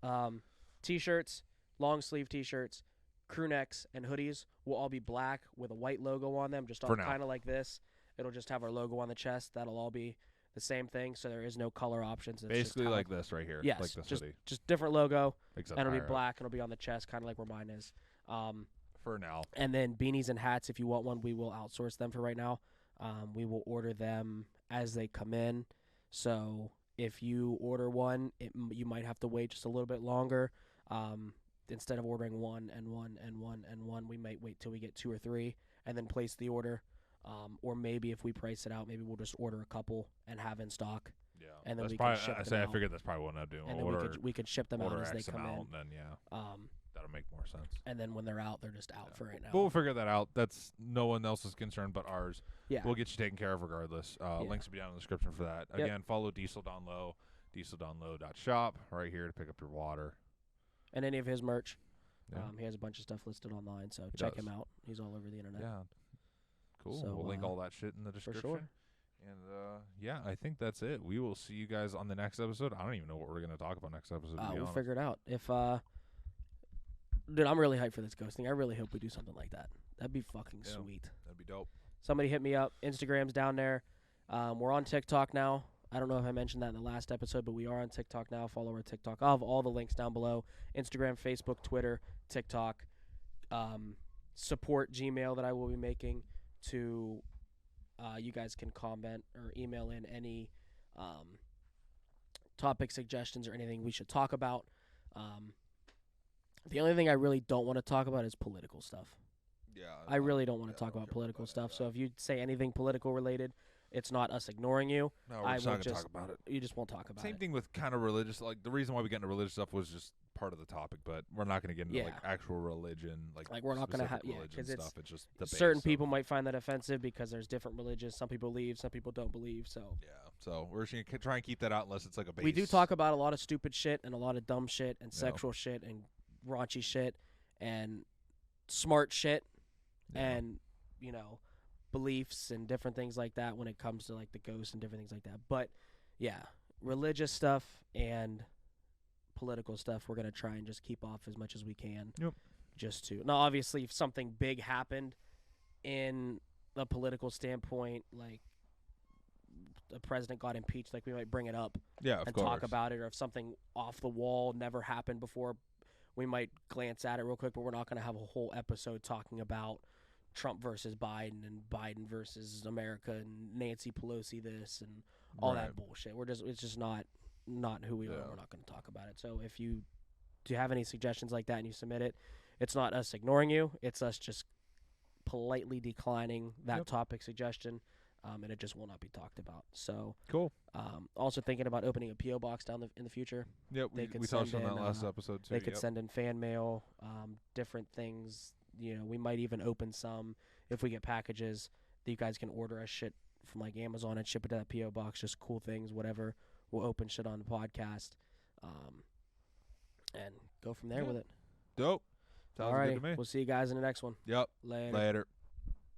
T-shirts, long sleeve T-shirts, crew necks, and hoodies will all be black with a white logo on them, just For now. kind of like this. It'll just have our logo on the chest. That'll all be the same thing, so there is no color options. It's just Basically kinda like this right here. yes, Like this just hoodie. just different logo, Except and it'll be higher up. black, and it'll be on the chest, kind of like where mine is. For now. And then beanies and hats, if you want one, we will outsource them for right now. We will order them as they come in. So if you order one, you might have to wait just a little bit longer. Instead of ordering one and one and one and one, we might wait till we get 2 or 3 and then place the order. Or maybe if we price it out, maybe we'll just order a couple and have in stock. Yeah. And then that's we can probably, ship I them say I out. figured that's probably what I'd do. And then we could ship them out order as they X come amount, in. then yeah. That'll make more sense. And then when they're out, they're just out Yeah. for right now. But we'll figure that out. That's no one else's concern but ours. Yeah. We'll get you taken care of regardless. Links will be down in the description for that. Yep. Again, follow Diesel Down Low, dieseldownlow.shop right here to pick up your water. And any of his merch. Yeah. He has a bunch of stuff listed online, so He check does. him out. He's all over the internet. Yeah. Cool. So, we'll link all that shit in the description. sure. And yeah, I think that's it. We will see you guys on the next episode. I don't even know what we're gonna talk about next episode. To be We'll honest. figure it out. If dude, I'm really hyped for this ghost thing. I really hope we do something like that. That'd be fucking Yeah. sweet. That'd be dope. Somebody hit me up. Instagram's down there. We're on TikTok now. I don't know if I mentioned that in the last episode, but we are on TikTok now. Follow our TikTok. I'll have all the links down below. Instagram, Facebook, Twitter, TikTok. Support Gmail that I will be making to you guys can comment or email in any topic suggestions or anything we should talk about. The only thing I really don't want to talk about is political stuff. Yeah. I really don't want to talk about political stuff. So if you say anything political related, it's not us ignoring you. No, we're I just will not gonna just- talk about it. You just won't talk about Same it. thing with kind of religious. Like the reason why we got into religious stuff was just part of the topic, but we're not gonna get into like Yeah. actual religion, like Like, we're not gonna specific ha- yeah, religion 'cause it's stuff. It's just the Certain base of- people might find that offensive because there's different religions. Some people believe, some people don't believe. So Yeah. So we're just gonna try and keep that out unless it's like a base. we do talk about a lot of stupid shit and a lot of dumb shit and Yeah. sexual shit and raunchy shit and smart shit Yeah. and beliefs and different things like that when it comes to like the ghosts and different things like that. But yeah, religious stuff and political stuff we're gonna try and just keep off as much as we can. Yep. Just to now, obviously, if something big happened in a political standpoint, like the president got impeached, like we might bring it up Yeah, of and course. talk about it, or if something off the wall never happened before, we might glance at it real quick, but we're not going to have a whole episode talking about Trump versus Biden and Biden versus America and Nancy Pelosi this and all Right. that bullshit. It's just not who we are. Yeah. We're not going to talk about it. So if you do have any suggestions like that and you submit it, it's not us ignoring you. It's us just politely declining that Yep. topic suggestion, and it just will not be talked about. So Cool. also thinking about opening a P.O. box in the future. Yep. They We could touched on send that in, last episode too. They could Yep. send in fan mail, different things. We might even open some if we get packages that you guys can order us shit from like Amazon and ship it to that P.O. box. Just cool things, whatever. We'll open shit on the podcast, and go from there Yeah. with it. Dope. Sounds All right, good to me. we'll see you guys in the next one. Yep. Later. Later.